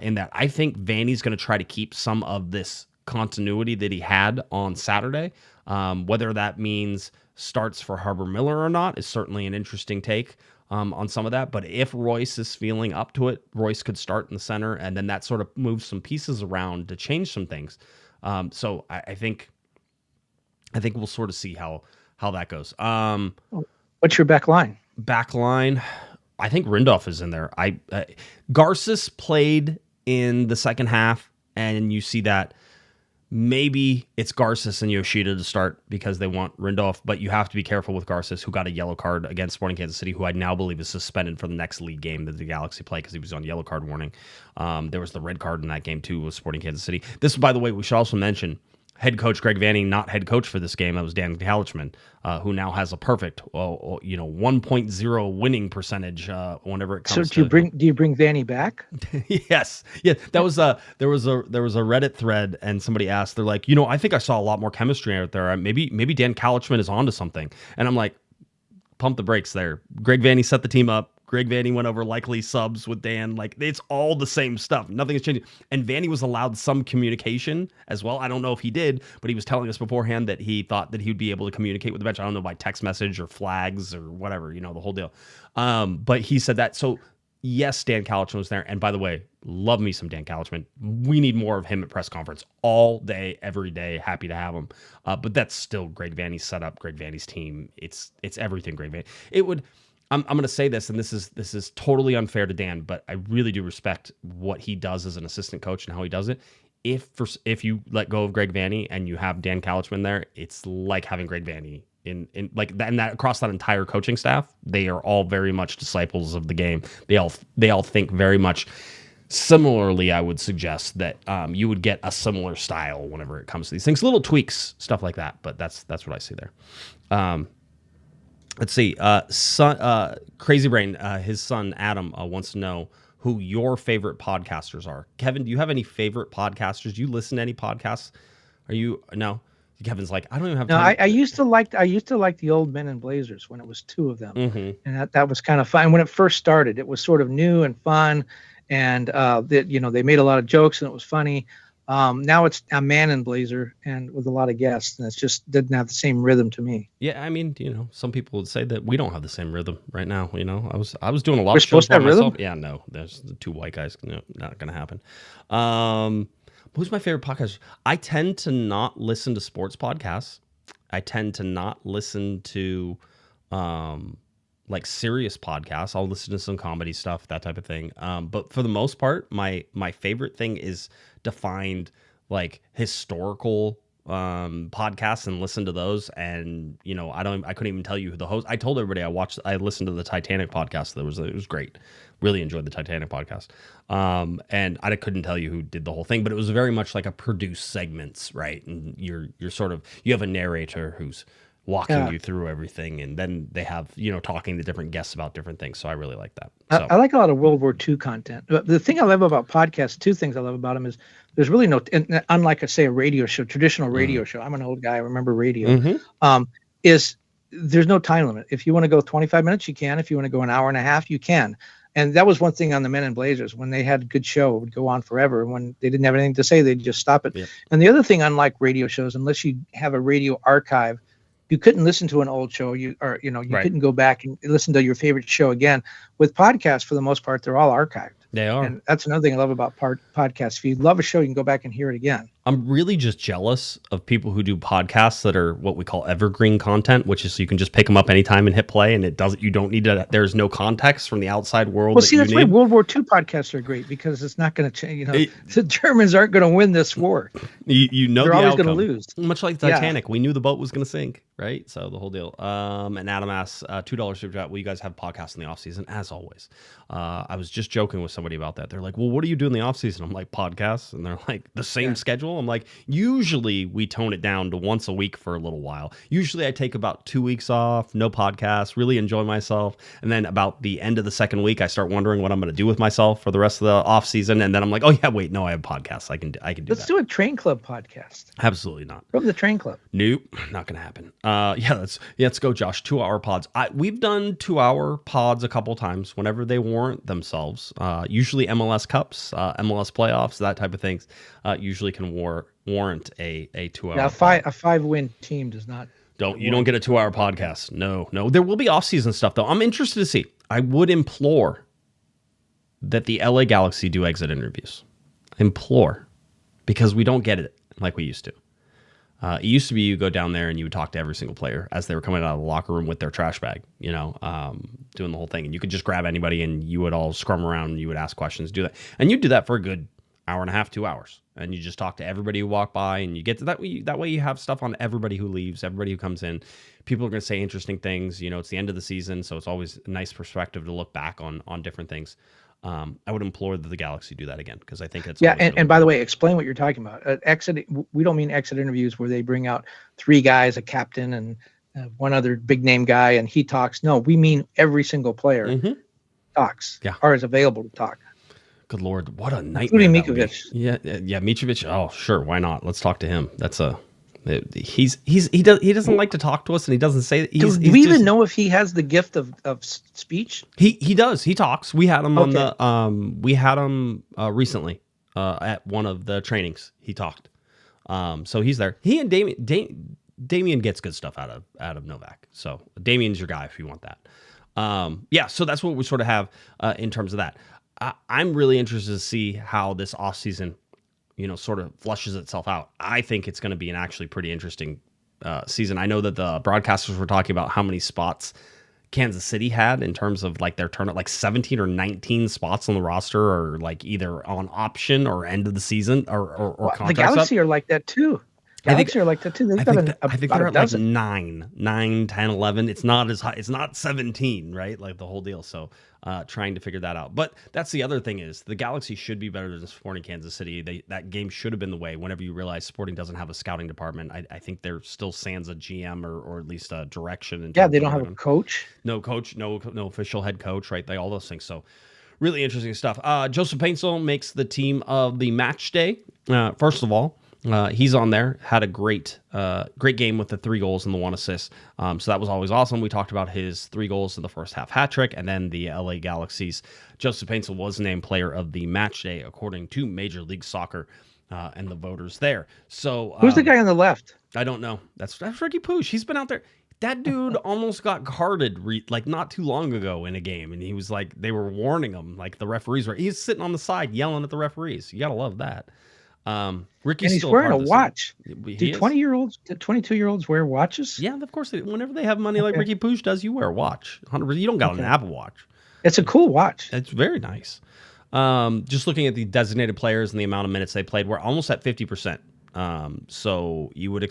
in that. I think Vanny's going to try to keep some of this continuity that he had on Saturday. Whether that means starts for Harbor Miller or not is certainly an interesting take on some of that. But if Royce is feeling up to it, Royce could start in the center, and then that sort of moves some pieces around to change some things. So I think we'll sort of see how that goes. What's your back line? Back line, I think Rindolph is in there. Garces played in the second half, and you see that. Maybe it's Garces and Yoshida to start because they want Rindolph, but you have to be careful with Garces, who got a yellow card against Sporting Kansas City, who I now believe is suspended for the next league game that the Galaxy play because he was on yellow card warning. There was the red card in that game too with Sporting Kansas City. This, by the way, we should also mention head coach Greg Vanny, not head coach for this game. That was Dan Calichman, who now has a perfect, 1.0 winning percentage whenever it comes. So do you bring Vanny back? Yes, yeah. That was there was a Reddit thread, and somebody asked, they're like, I think I saw a lot more chemistry out there. Maybe Dan Calichman is onto something, and I'm like, pump the brakes there. Greg Vanny set the team up. Greg Vanny went over likely subs with Dan. Like, it's all the same stuff. Nothing is changing. And Vanny was allowed some communication as well. I don't know if he did, but he was telling us beforehand that he thought that he would be able to communicate with the bench. I don't know, by text message or flags or whatever, the whole deal. But he said that. So, yes, Dan Calichman was there. And by the way, love me some Dan Calichman. We need more of him at press conference all day, every day. Happy to have him. But that's still Greg Vanny's setup, Greg Vanny's team. It's everything Greg Vanny. It would... I'm going to say this, and this is totally unfair to Dan, but I really do respect what he does as an assistant coach and how he does it. If you let go of Greg Vanny and you have Dan Calichman there, it's like having Greg Vanny in like that, and that across that entire coaching staff, they are all very much disciples of the game. They all think very much similarly. I would suggest that you would get a similar style whenever it comes to these things, little tweaks, stuff like that. But that's what I see there. Let's see. Crazy Brain, his son Adam wants to know who your favorite podcasters are. Kevin, do you have any favorite podcasters? Do you listen to any podcasts? No? Kevin's like, I don't even have time. No, I used to like the old Men in Blazers when it was two of them, and that was kind of fun. When it first started, it was sort of new and fun, and they made a lot of jokes and it was funny. Now it's a Man in Blazer and with a lot of guests, and it just didn't have the same rhythm to me. Yeah, I mean, some people would say that we don't have the same rhythm right now. I was doing a lot We're of shows supposed to by have rhythm? myself. Yeah, no, there's the two white guys. No, not gonna happen. Who's my favorite podcast? I tend to not listen to sports podcasts. I tend to not listen to like serious podcasts. I'll listen to some comedy stuff, that type of thing. But for the most part, my favorite thing is to find like historical podcasts and listen to those. And I couldn't even tell you who the host. I told everybody I listened to the Titanic podcast. It was great. Really enjoyed the Titanic podcast. And I couldn't tell you who did the whole thing, but it was very much like a produced segments, right? And you have a narrator who's walking you through everything, and then they have talking to different guests about different things. So I really like that. So. I like a lot of World War II content. The thing I love about podcasts, two things I love about them is there's really unlike a radio show, traditional radio show. I'm an old guy. I remember radio. Is there's no time limit. If you want to go 25 minutes, you can. If you want to go an hour and a half, you can. And that was one thing on the Men in Blazers. When they had a good show, it would go on forever. And when they didn't have anything to say, they'd just stop it. Yep. And the other thing, unlike radio shows, unless you have a radio archive, you couldn't listen to an old show. You couldn't go back and listen to your favorite show again. With podcasts, for the most part, they're all archived. They are. And that's another thing I love about podcasts. If you love a show, you can go back and hear it again. I'm really just jealous of people who do podcasts that are what we call evergreen content, which is so you can just pick them up anytime and hit play, and you don't need to. There's no context from the outside world. Well, that's why World War II podcasts are great, because it's not going to change. The Germans aren't going to win this war. They're always going to lose. Much like Titanic, we knew the boat was going to sink, right? So the whole deal. And Adam asks, $2 super chat. Will you guys have podcasts in the off season? As always. I was just joking with somebody about that. They're like, well, what do you do in the off season? I'm like, podcasts, and they're like, the same schedule. I'm like, usually we tone it down to once a week for a little while. Usually I take about 2 weeks off, no podcasts, really enjoy myself. And then about the end of the second week, I start wondering what I'm going to do with myself for the rest of the off season. And then I'm like, oh yeah, wait, no, I have podcasts. I can do Let's that. do a Train Club podcast. Absolutely not. From the Train Club. Nope, not going to happen. Let's go, Josh. 2-hour pods. We've done 2-hour pods a couple times whenever they warrant themselves. Usually MLS Cups, MLS playoffs, that type of things. Usually can warrant a 2-hour. Yeah, a 5-win team does not. You don't get a 2-hour podcast. No. There will be off-season stuff though. I'm interested to see. I would implore that the LA Galaxy do exit interviews. Implore, because we don't get it like we used to. It used to be you go down there and you would talk to every single player as they were coming out of the locker room with their trash bag, doing the whole thing. And you could just grab anybody and you would all scrum around and you would ask questions, do that. And you'd do that for a good hour and a half, 2 hours. And you just talk to everybody who walk by, and you get to that way you have stuff on everybody who leaves, everybody who comes in. People are going to say interesting things. It's the end of the season, so it's always a nice perspective to look back on different things. I would implore that the Galaxy do that again, because I think it's and by the way, explain what you're talking about. Exit. We don't mean exit interviews where they bring out 3 guys, a captain, and one other big name guy, and he talks. No, we mean every single player talks or is available to talk. Good Lord, what a nightmare! Including Mitrovic. Yeah, Mitrovic. Oh, sure, why not? Let's talk to him. He doesn't like to talk to us, and he doesn't say. Do we even know if he has the gift of speech? He does. He talks. We had him on the recently at one of the trainings. He talked. So he's there. He and Damien gets good stuff out of Novak. So Damien's your guy if you want that. So that's what we sort of have in terms of that. I'm really interested to see how this offseason, sort of flushes itself out. I think it's going to be an actually pretty interesting season. I know that the broadcasters were talking about how many spots Kansas City had in terms of like their turnout, like 17 or 19 spots on the roster are like either on option or end of the season or contracts. The Galaxy are like that too. Galaxy are like that too. They've got I think about they're a at like dozen. 9, 10, 11. It's not as high. It's not 17, right? Like the whole deal. So trying to figure that out. But that's the other thing is the Galaxy should be better than Sporting Kansas City. That game should have been the way. Whenever you realize Sporting doesn't have a scouting department, I think there still sans a GM or at least a direction. Yeah, they don't have a coach. No coach, no official head coach, right? All those things. So really interesting stuff. Joseph Paintsel makes the team of the match day. First of all, he's on there, had a great game with the 3 goals and the 1 assist. So that was always awesome. We talked about his 3 goals in the first half hat trick, and then the LA Galaxy's Joseph Paintsel was named player of the match day according to Major League Soccer and the voters there. So Who's the guy on the left? I don't know. That's Riqui Puig. He's been out there. That dude almost got carded like not too long ago in a game, and he was like, they were warning him, like the referees were. He's sitting on the side yelling at the referees. You gotta love that. Ricky's And he's still wearing a part of watch. He Do is. 22-year-olds wear watches? Yeah, of course. Whenever they have money like Riqui Puig does, you wear a watch. 100%. You don't got an Apple Watch. It's a cool watch. It's very nice. Just looking at the designated players and the amount of minutes they played, we're almost at 50%. So you would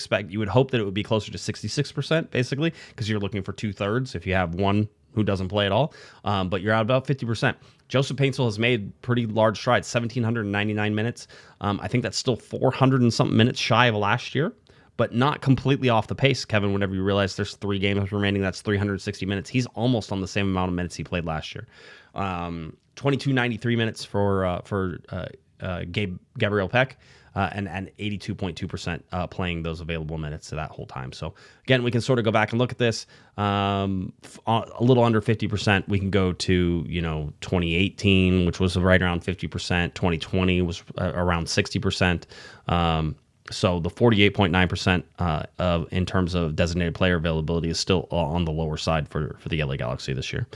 hope that it would be closer to 66%, basically, because you're looking for 2/3 if you have one who doesn't play at all. But you're at about 50%. Joseph Paintsel has made pretty large strides, 1,799 minutes. I think that's still 400 and something minutes shy of last year, but not completely off the pace, Kevin, whenever you realize there's 3 games remaining, that's 360 minutes. He's almost on the same amount of minutes he played last year. 2293 minutes for Gabriel Peck. And 82.2% playing those available minutes to that whole time. So again, we can sort of go back and look at this. A little under 50%. We can go to 2018, which was right around 50%. 2020 was around 60%. So the 48.9% in terms of designated player availability is still on the lower side for the LA Galaxy this year.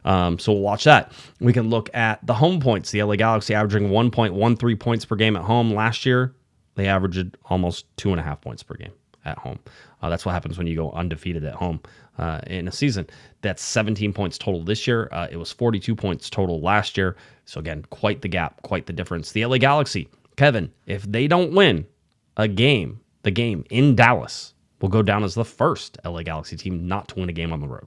So we'll watch that. We can look at the home points. The LA Galaxy averaging 1.13 points per game at home. Last year, they averaged almost 2.5 points per game at home. That's what happens when you go undefeated at home in a season. That's 17 points total this year. It was 42 points total last year. So again, quite the gap, quite the difference. The LA Galaxy, Kevin, if they don't win the game in Dallas will go down as the first LA Galaxy team not to win a game on the road.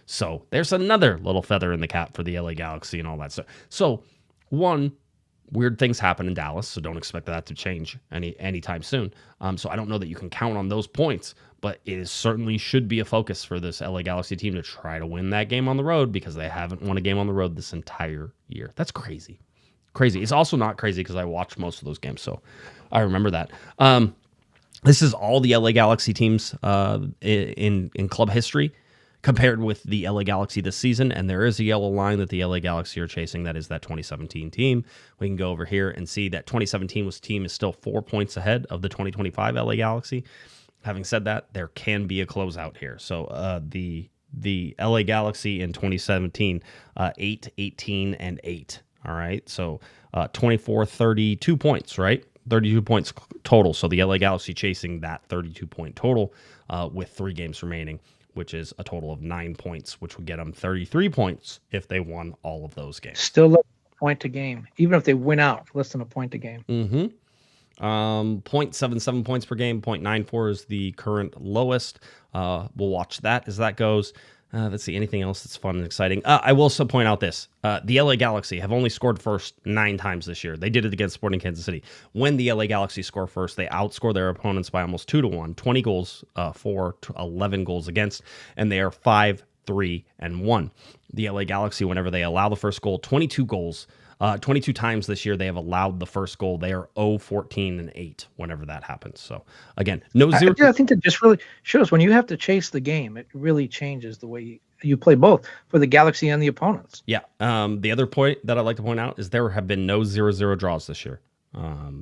So there's another little feather in the cap for the LA Galaxy and all that stuff. So weird things happen in Dallas, so don't expect that to change anytime soon. So I don't know that you can count on those points, but it certainly should be a focus for this LA Galaxy team to try to win that game on the road because they haven't won a game on the road this entire year. That's crazy. It's also not crazy because I watched most of those games, so I remember that. This is all the LA Galaxy teams in club history compared with the LA Galaxy this season, and there is a yellow line that the LA Galaxy are chasing. That is that 2017 team. We can go over here and see that 2017 team is still 4 points ahead of the 2025 LA Galaxy. Having said that, there can be a closeout here. So the LA Galaxy in 2017, 8, 18, and 8. All right, so 24, 32 points, right? 32 points total. So the LA Galaxy chasing that 32-point total with 3 games remaining, which is a total of 9 points, which would get them 33 points if they won all of those games. Still less than a point a game, even if they win out, less than a point a game. 0.77 points per game. 0.94 is the current lowest. We'll watch that as that goes. Let's see, anything else that's fun and exciting? I will also point out this. The LA Galaxy have only scored first 9 times this year. They did it against Sporting Kansas City. When the LA Galaxy score first, they outscore their opponents by almost 2-1, 20 goals for 11 goals against, and they are 5-3-1. The LA Galaxy, whenever they allow the first goal, 22 goals. 22 times this year they have allowed the first goal. They are 0-14-8 whenever that happens. So again, no zero. I think that just really shows when you have to chase the game, it really changes the way you play both for the Galaxy and the opponents. Yeah. The other point that I'd like to point out is there have been no 0-0 draws this year.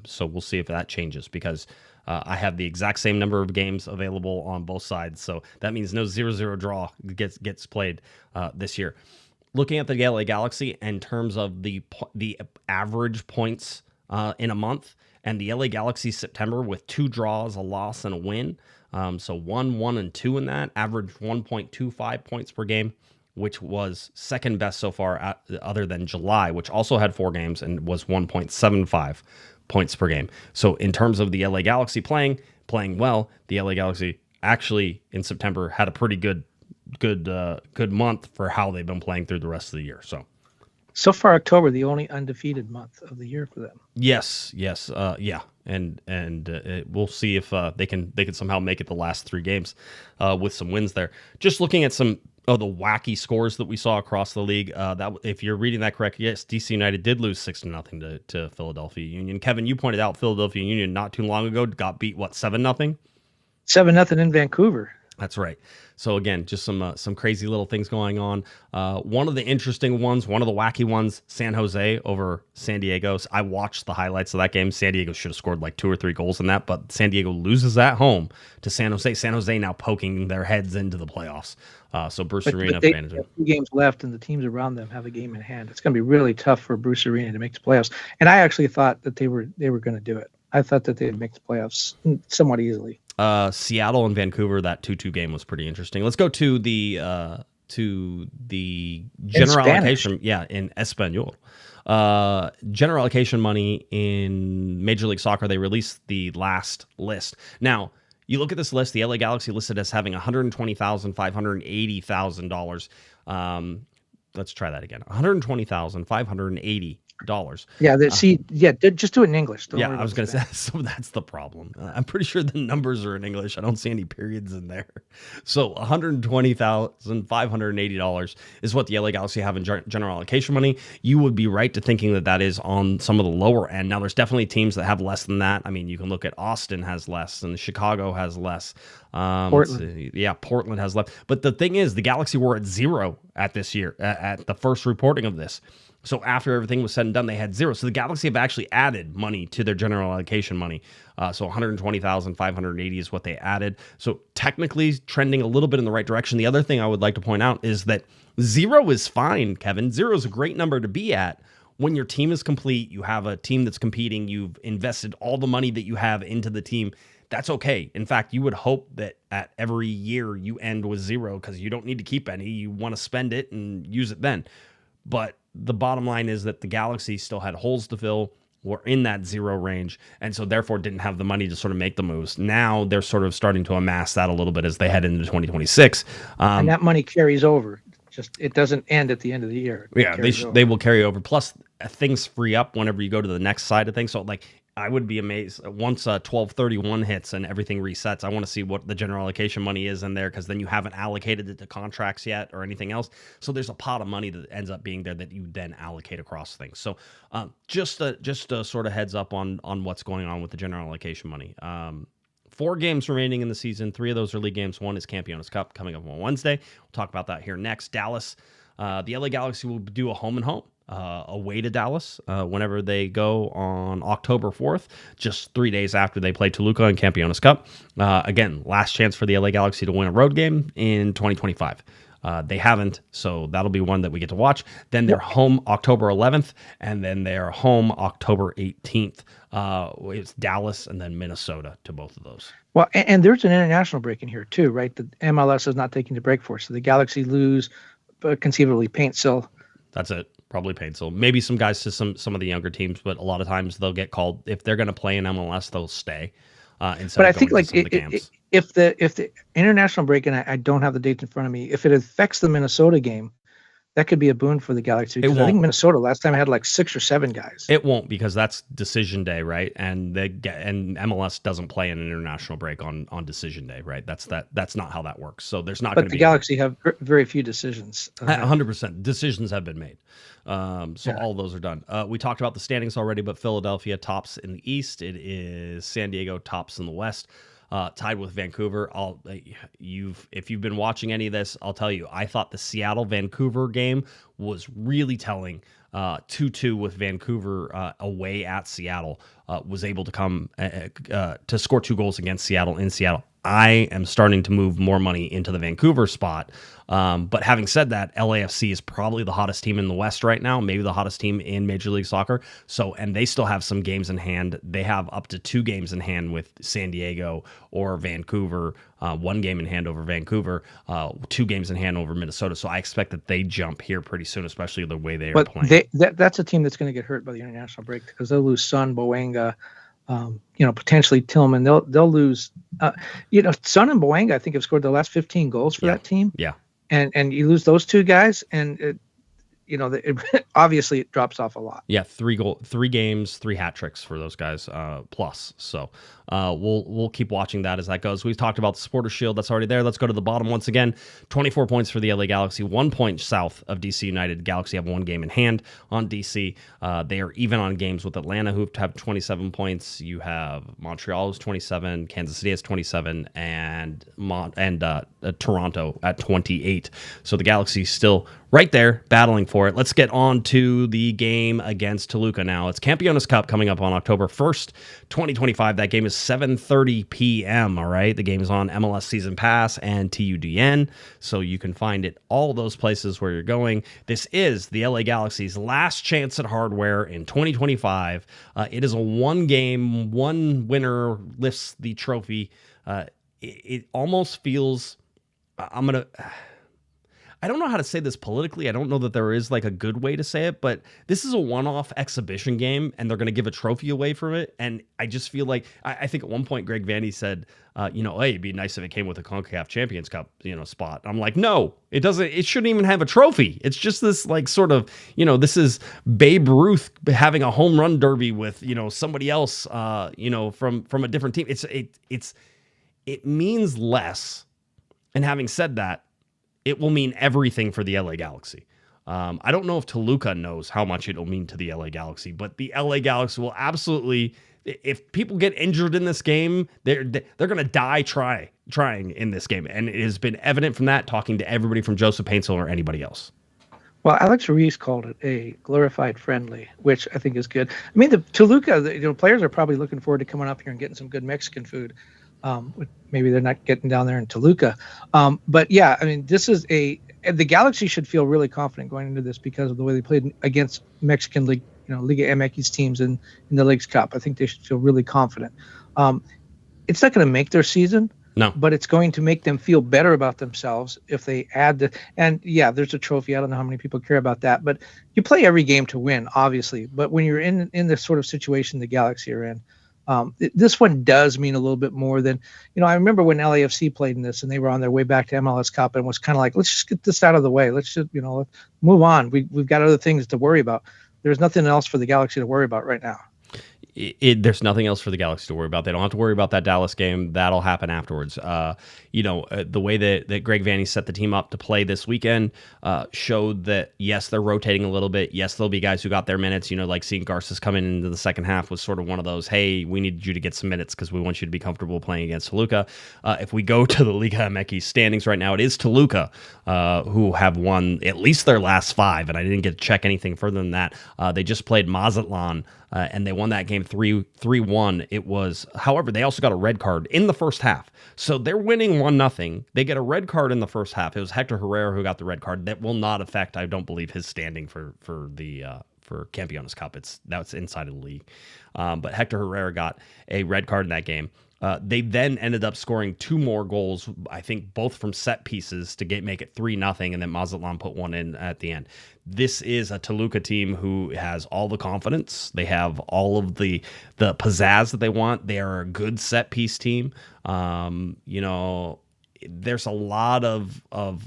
So we'll see if that changes because I have the exact same number of games available on both sides. So that means no 0-0 draw gets played this year. Looking at the LA Galaxy in terms of the average points in a month, and the LA Galaxy September with 2 draws, a loss, and a win. So 1, 1, and 2 in that, averaged 1.25 points per game, which was second best so far other than July, which also had 4 games and was 1.75 points per game. So in terms of the LA Galaxy playing playing well. The LA Galaxy actually in September had a pretty good month for how they've been playing through the rest of the year. So far, October, the only undefeated month of the year for them. Yes, yeah, and we'll see if they can somehow make it the last 3 games with some wins there. Just looking at some of the wacky scores that we saw across the league. That if you're reading that correct, yes, DC United did lose 6-0 to Philadelphia Union. Kevin, you pointed out Philadelphia Union not too long ago got beat 7-0. 7-0 in Vancouver. That's right. So again, just some crazy little things going on. One of the interesting ones, one of the wacky ones, San Jose over San Diego. I watched the highlights of that game. San Diego should have scored like 2 or 3 goals in that, but San Diego loses at home to San Jose. San Jose now poking their heads into the playoffs. So Bruce Arena they management. have 2 games left, and the teams around them have a game in hand. It's going to be really tough for Bruce Arena to make the playoffs. And I actually thought that they were going to do it. I thought that they'd make the playoffs somewhat easily. Seattle and Vancouver, that 2-2 game was pretty interesting. Let's go to the general allocation. Yeah, in Espanol. General allocation money in Major League Soccer. They released the last list. Now, you look at this list, the LA Galaxy listed as having $120,000, $580,000. Let's try that again. $120,580. Yeah, just do it in English. Yeah, I was going to say, so that's the problem. I'm pretty sure the numbers are in English. I don't see any periods in there. So $120,580 is what the LA Galaxy have in general allocation money. You would be right to thinking that is on some of the lower end. Now, there's definitely teams that have less than that. I mean, you can look at Austin has less and Chicago has less. Portland. Portland has less. But the thing is, the Galaxy were at 0 at this year, at the first reporting of this. So after everything was said and done, they had 0. So the Galaxy have actually added money to their general allocation money. So $120,580 is what they added. So technically trending a little bit in the right direction. The other thing I would like to point out is that 0 is fine, Kevin. 0 is a great number to be at when your team is complete. You have a team that's competing. You've invested all the money that you have into the team. That's okay. In fact, you would hope that at every year you end with 0 because you don't need to keep any. You want to spend it and use it then. But the bottom line is that the Galaxy still had holes to fill, were in that 0 range, and so therefore didn't have the money to sort of make the moves. Now they're sort of starting to amass that a little bit as they head into 2026. And that money carries over. Just it doesn't end at the end of the year. They will carry over. Plus, things free up whenever you go to the next side of things. So like, I would be amazed once 12/31 hits and everything resets. I want to see what the general allocation money is in there, because then you haven't allocated it to contracts yet or anything else. So there's a pot of money that ends up being there that you then allocate across things. So just a sort of heads up on what's going on with the general allocation money. 4 games remaining in the season. 3 of those are league games. 1 is Campeones Cup coming up on Wednesday. We'll talk about that here next. Dallas, the LA Galaxy will do a home and home. Away to Dallas whenever they go on October 4th, just 3 days after they play Toluca in Campeones Cup. Again, last chance for the LA Galaxy to win a road game in 2025. They haven't, so that'll be one that we get to watch. Then they're home October 11th, and then they're home October 18th. It's Dallas and then Minnesota to both of those. Well, and there's an international break in here too, right? The MLS is not taking the break for, so the Galaxy lose, but conceivably Paintsill. That's it. Probably Paintsill. Maybe some guys to some of the younger teams, but a lot of times they'll get called. If they're going to play in MLS, they'll stay. But I think if the international break, and I don't have the dates in front of me, if it affects the Minnesota game, that could be a boon for the Galaxy. Because I think Minnesota last time had like 6 or 7 guys. It won't, because that's decision day, right? And MLS doesn't play an international break on decision day, right? That's not how that works. So there's not going to be. But the Galaxy have very few decisions. 100% decisions have been made. All those are done. We talked about the standings already, but Philadelphia tops in the East. It is San Diego tops in the West. Tied with Vancouver. If you've been watching any of this, I'll tell you, I thought the Seattle-Vancouver game was really telling. 2-2 with Vancouver away at Seattle, was able to come to score 2 goals against Seattle in Seattle. I am starting to move more money into the Vancouver spot. But having said that, LAFC is probably the hottest team in the West right now, maybe the hottest team in Major League Soccer. And they still have some games in hand. They have up to 2 games in hand with San Diego or Vancouver, 1 game in hand over Vancouver, 2 games in hand over Minnesota. So I expect that they jump here pretty soon, especially the way they are playing. That's a team that's going to get hurt by the international break, because they'll lose Son, Bowenga, Potentially Tillman. They'll lose. Son and Boanga, I think, have scored the last 15 goals for that team. Yeah. And you lose those two guys, and obviously it drops off a lot. Yeah, 3 games, 3 hat tricks for those guys plus. So we'll keep watching that as that goes. We've talked about the Supporters Shield that's already there. Let's go to the bottom once again. 24 points for the LA Galaxy, 1 point south of DC United. Galaxy have 1 game in hand on DC. They are even on games with Atlanta, who have 27 points. You have Montreal who's 27, Kansas City has 27, and Toronto at 28. So the Galaxy still right there battling for it. Let's get on to the game against Toluca now. It's Campeones Cup coming up on October 1st, 2025. That game is 7:30 p.m., all right? The game is on MLS Season Pass and TUDN, so you can find it all those places where you're going. This is the LA Galaxy's last chance at hardware in 2025. It is a 1-game, 1 winner lifts the trophy. It almost feels... I don't know how to say this politically. I don't know that there is like a good way to say it, but this is a one-off exhibition game, and they're going to give a trophy away from it. And I just feel like I think at one point Greg Vandy said, hey, it'd be nice if it came with a CONCACAF Champions Cup, spot. I'm like, no, it doesn't. It shouldn't even have a trophy. It's just this like sort of, this is Babe Ruth having a home run derby with somebody else, from a different team. It means less. And having said that, it will mean everything for the LA Galaxy. I don't know if Toluca knows how much it'll mean to the LA Galaxy, but the LA Galaxy will absolutely, if people get injured in this game, they're going to die trying in this game. And it has been evident from that, talking to everybody from Joseph Paintsel or anybody else. Well, Alex Ruiz called it a glorified friendly, which I think is good. I mean, the Toluca, players are probably looking forward to coming up here and getting some good Mexican food. Maybe they're not getting down there in Toluca. But yeah, I mean, the Galaxy should feel really confident going into this because of the way they played against Mexican League, LigaMx teams in the Leagues Cup. I think they should feel really confident. It's not going to make their season, no, but it's going to make them feel better about themselves if they add and yeah, there's a trophy. I don't know how many people care about that, but you play every game to win, obviously. But when you're in this sort of situation the Galaxy are in, this one does mean a little bit more than, I remember when LAFC played in this and they were on their way back to MLS Cup and was kind of like, let's just get this out of the way. Let's just, let's move on. We've got other things to worry about. There's nothing else for the Galaxy to worry about right now. There's nothing else for the Galaxy to worry about. They don't have to worry about that Dallas game. That'll happen afterwards. The way that Greg Vanny set the team up to play this weekend showed that, yes, they're rotating a little bit. Yes, there'll be guys who got their minutes. Like seeing Garces come into the second half was sort of one of those, hey, we need you to get some minutes because we want you to be comfortable playing against Toluca. If we go to the LigaMx standings right now, it is Toluca who have won at least their last 5, and I didn't get to check anything further than that. They just played Mazatlan, and they won that game 3-1. It was, however, they also got a red card in the first half. So they're winning 1-0. They get a red card in the first half. It was Hector Herrera who got the red card. That will not affect, I don't believe, his standing for Campeones Cup. That's inside of the league. But Hector Herrera got a red card in that game. They then ended up scoring 2 more goals, I think both from set pieces to make it 3-0, and then Mazatlan put one in at the end. This is a Toluca team who has all the confidence. They have all of the pizzazz that they want. They are a good set piece team. There's a lot of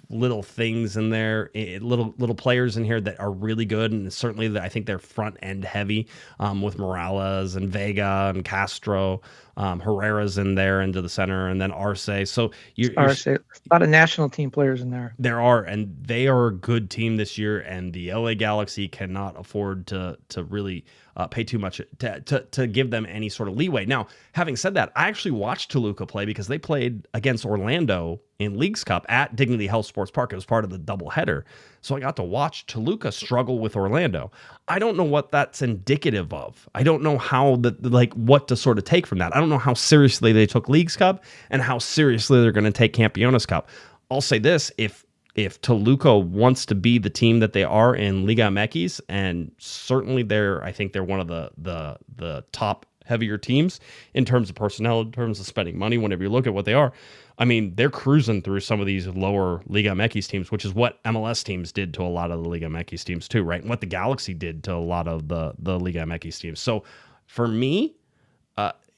little things in there, little players in here that are really good, and certainly I think they're front end heavy with Morales and Vega and Castro. Herrera's in there into the center, and then Arce. So Arce, a lot of national team players in there. There are, and they are a good team this year, and the LA Galaxy cannot afford to really pay too much to give them any sort of leeway. Now, having said that, I actually watched Toluca play because they played against Orlando in Leagues Cup at Dignity Health Sports Park. It was part of the doubleheader. So I got to watch Toluca struggle with Orlando. I don't know what that's indicative of. I don't know how what to sort of take from that. I don't know how seriously they took Leagues Cup and how seriously they're going to take Campeones Cup. I'll say this, if Toluca wants to be the team that they are in LigaMx, and certainly I think they're one of the top heavier teams in terms of personnel, in terms of spending money, whenever you look at what they are. I mean, they're cruising through some of these lower LigaMx teams, which is what MLS teams did to a lot of the LigaMx teams too, right? And what the Galaxy did to a lot of the LigaMx teams. So for me,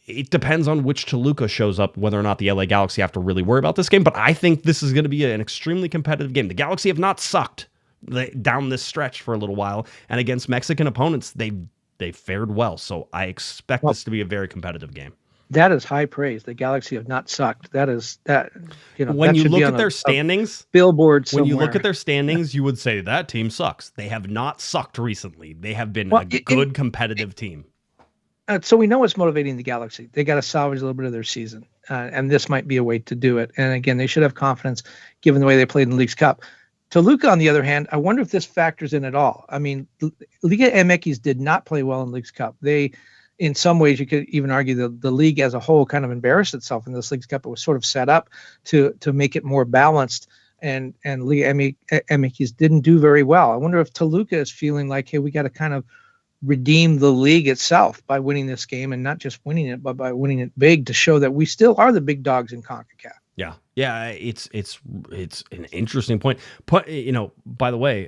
It depends on which Toluca shows up, whether or not the LA Galaxy have to really worry about this game. But I think this is going to be an extremely competitive game. The Galaxy have not sucked down this stretch for a little while, and against Mexican opponents, they fared well. So I expect this to be a very competitive game. That is high praise. The Galaxy have not sucked. When you look at their standings, billboard somewhere. When you look at their standings, you would say that team sucks. They have not sucked recently. They have been a good competitive team. So we know what's motivating the Galaxy. They got to salvage a little bit of their season, and this might be a way to do it. And again, they should have confidence given the way they played in the Leagues Cup. Toluca, on the other hand, I wonder if this factors in at all. I mean, LigaMx did not play well in Leagues Cup. They, in some ways, you could even argue the league as a whole kind of embarrassed itself in this Leagues Cup. It was sort of set up to make it more balanced, and LigaMx didn't do very well. I wonder if Toluca is feeling like, hey, we got to kind of redeem the league itself by winning this game, and not just winning it, but by winning it big to show that we still are the big dogs in CONCACAF. Yeah, it's an interesting point. By the way,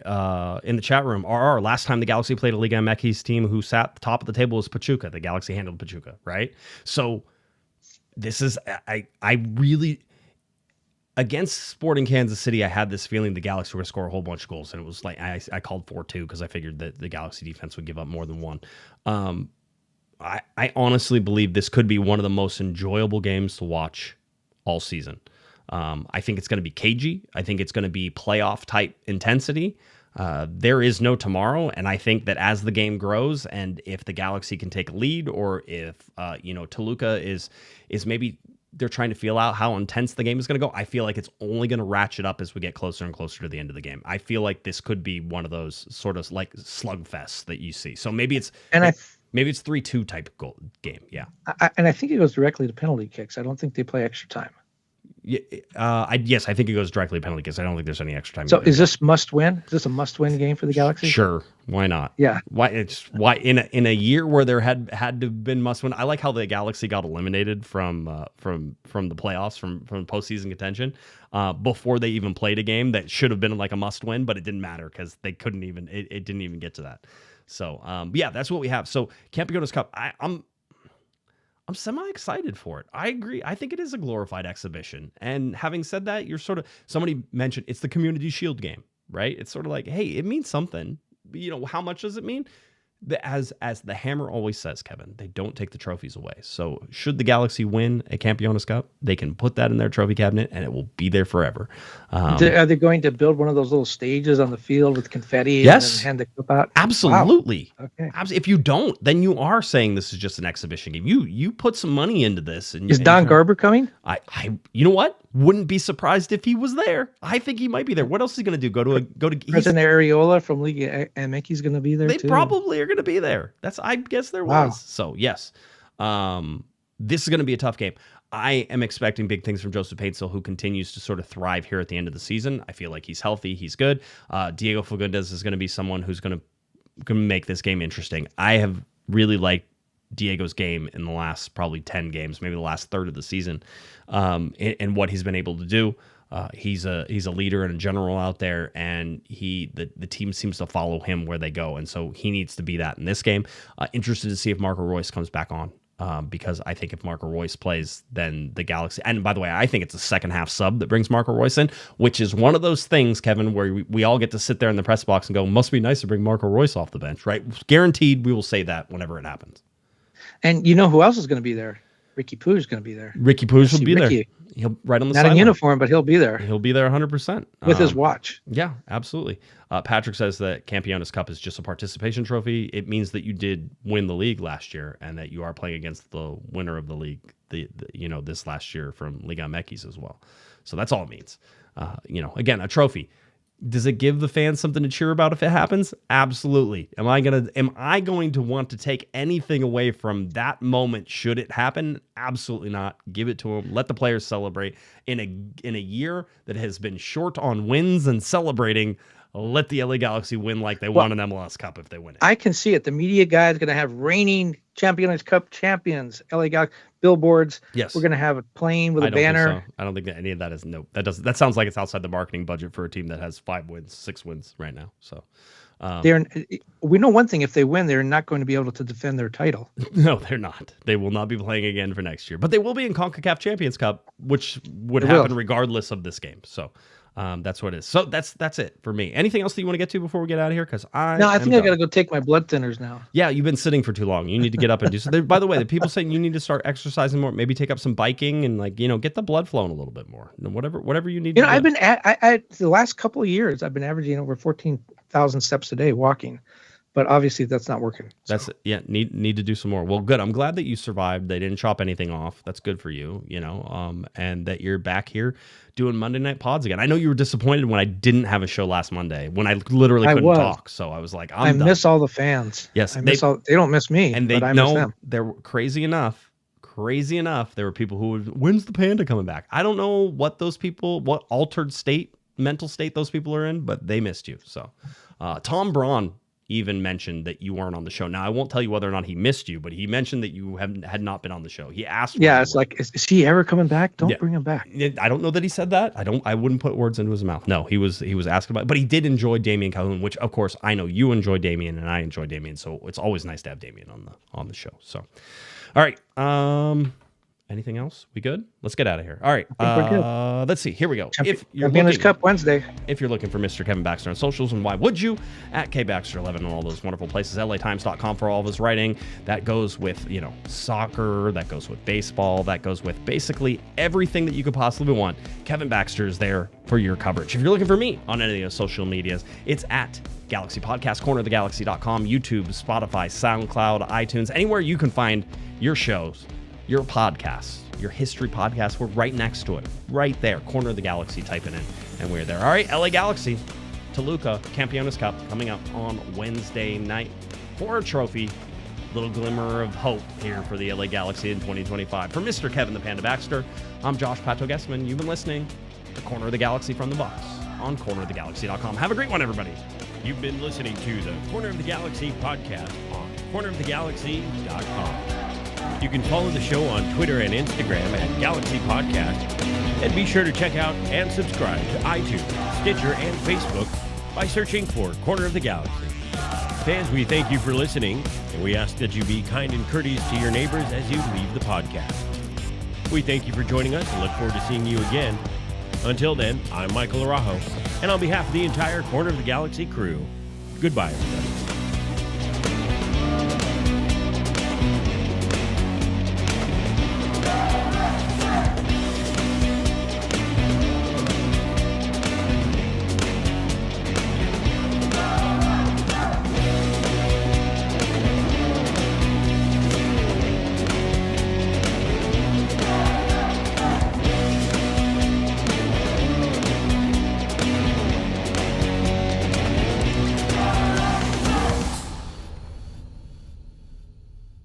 in the chat room, last time the Galaxy played a Liga MX team who sat at the top of the table was Pachuca. The Galaxy handled Pachuca, right? So this is I really, against Sporting Kansas City, I had this feeling the Galaxy were going to score a whole bunch of goals, and it was like I called 4-2 because I figured that the Galaxy defense would give up more than one. I honestly believe this could be one of the most enjoyable games to watch all season. I think it's going to be cagey. I think it's going to be playoff type intensity. There is no tomorrow, and I think that as the game grows, and if the Galaxy can take a lead, or if Toluca is maybe they're trying to feel out how intense the game is going to go, I feel like it's only going to ratchet up as we get closer and closer to the end of the game. I feel like this could be one of those sort of like slugfests that you see. So maybe it's 3-2 type game. Yeah, and I think it goes directly to penalty kicks. I don't think they play extra time. Yes, I think it goes directly to penalty kicks. I don't think there's any extra time. So is this must win? Is this a must win game for the Galaxy? Sure, why not? Yeah. Why in a year where there had to have been must win? I like how the Galaxy got eliminated from the playoffs, from postseason contention, before they even played a game that should have been like a must win, but it didn't matter because they couldn't even. It didn't even get to that. So yeah, that's what we have. So Campeones Cup, I'm semi-excited for it. I agree. I think it is a glorified exhibition. And having said that, somebody mentioned it's the Community Shield game, right? It's sort of like, hey, it means something. How much does it mean? As the hammer always says, Kevin, they don't take the trophies away. So should the Galaxy win a Campeones Cup, they can put that in their trophy cabinet and it will be there forever. Are they going to build one of those little stages on the field with confetti and then hand the cup out? Absolutely. Wow. Okay. If you don't, then you are saying this is just an exhibition game. You put some money into this. Is Don Garber coming? You know what? Wouldn't be surprised if he was there. I think he might be there. What else is he going to do? Go to President Areola from Liga MX is going to be there. They probably are going to be there. I guess there was. So yes, this is going to be a tough game. I am expecting big things from Joseph Paintsill, who continues to sort of thrive here at the end of the season. I feel like he's healthy. He's good. Diego Fagundes is going to be someone who's going to make this game interesting. I have really liked Diego's game in the last probably 10 games, maybe the last third of the season, and what he's been able to do. He's a leader and a general out there, and the team seems to follow him where they go, and so he needs to be that in this game. Interested to see if Marco Royce comes back on, because I think if Marco Royce plays, then the Galaxy, and by the way, I think it's a second half sub that brings Marco Royce in, which is one of those things, Kevin, where we all get to sit there in the press box and go, must be nice to bring Marco Royce off the bench, right? Guaranteed we will say that whenever it happens. And you know who else is going to be there? Riqui Puig is going to be there. Riqui Puig will be there. He'll right on the sideline. Not in uniform, but he'll be there. He'll be there 100%. With his watch. Yeah, absolutely. Patrick says that Campeones Cup is just a participation trophy. It means that you did win the league last year and that you are playing against the winner of the league, this last year from LigaMx as well. So that's all it means. Again, a trophy. Does it give the fans something to cheer about if it happens? Absolutely. Am I going to want to take anything away from that moment should it happen? Absolutely not. Give it to them. Let the players celebrate. In a year that has been short on wins and celebrating, let the LA Galaxy win like they won an MLS Cup if they win it. I can see it. The media guy is going to have reigning Campeones Cup champions, LA Galaxy billboards. Yes. We're going to have a plane with a banner. Think so. I don't think that any of that is That sounds like it's outside the marketing budget for a team that has 6 wins right now. So We know one thing: if they win, they're not going to be able to defend their title. No, they're not. They will not be playing again for next year, but they will be in CONCACAF Champions Cup, which would happen regardless of this game. So that's what it is. So that's it for me. Anything else that you want to get to before we get out of here? Because I think I got to go take my blood thinners now. Yeah, you've been sitting for too long. You need to get up and do something. By the way, the people saying you need to start exercising more, maybe take up some biking and get the blood flowing a little bit more. Whatever you need. To do. I've been the last couple of years I've been averaging over 14,000 steps a day walking. But obviously that's not working. So. That's it. Yeah. Need to do some more. Well, good. I'm glad that you survived. They didn't chop anything off. That's good for you, and that you're back here doing Monday night pods again. I know you were disappointed when I didn't have a show last Monday when I literally couldn't talk. So I was like, I miss all the fans. Yes. They don't miss me, and but I miss them. They're crazy enough. There were people who would, when's the panda coming back? I don't know what altered mental state those people are in, but they missed you. So Tom Braun even mentioned that you weren't on the show. Now, I won't tell you whether or not he missed you, but he mentioned that you had not been on the show. He asked. Yeah, it's like, is he ever coming back? Don't bring him back. I don't know that he said that. I wouldn't put words into his mouth. No, he was asking about it, but he did enjoy Damian Calhoun, which of course I know you enjoy Damian and I enjoy Damian. So it's always nice to have Damian on the show. So, all right. Anything else? We good? Let's get out of here. All right. We're good. Let's see. Here we go. Campeones Cup Wednesday. If you're looking for Mr. Kevin Baxter on socials, and why would you? At KBaxter11 and all those wonderful places. LATimes.com for all of his writing. That goes with, soccer. That goes with baseball. That goes with basically everything that you could possibly want. Kevin Baxter is there for your coverage. If you're looking for me on any of the social medias, it's at Galaxy Podcast, cornerofthegalaxy.com, YouTube, Spotify, SoundCloud, iTunes, anywhere you can find your shows. Your podcast, your history podcast, we're right next to it. Right there, Corner of the Galaxy, type it in, and we're there. All right, LA Galaxy, Toluca, Campeones Cup, coming up on Wednesday night for a trophy. Little glimmer of hope here for the LA Galaxy in 2025. For Mr. Kevin the Panda Baxter, I'm Josh Pato Guesman. You've been listening to Corner of the Galaxy from the box on cornerofthegalaxy.com. Have a great one, everybody. You've been listening to the Corner of the Galaxy podcast on cornerofthegalaxy.com. You can follow the show on Twitter and Instagram at Galaxy Podcast. And be sure to check out and subscribe to iTunes, Stitcher, and Facebook by searching for Corner of the Galaxy. Fans, we thank you for listening, and we ask that you be kind and courteous to your neighbors as you leave the podcast. We thank you for joining us and look forward to seeing you again. Until then, I'm Michael Araujo, and on behalf of the entire Corner of the Galaxy crew, goodbye, everybody.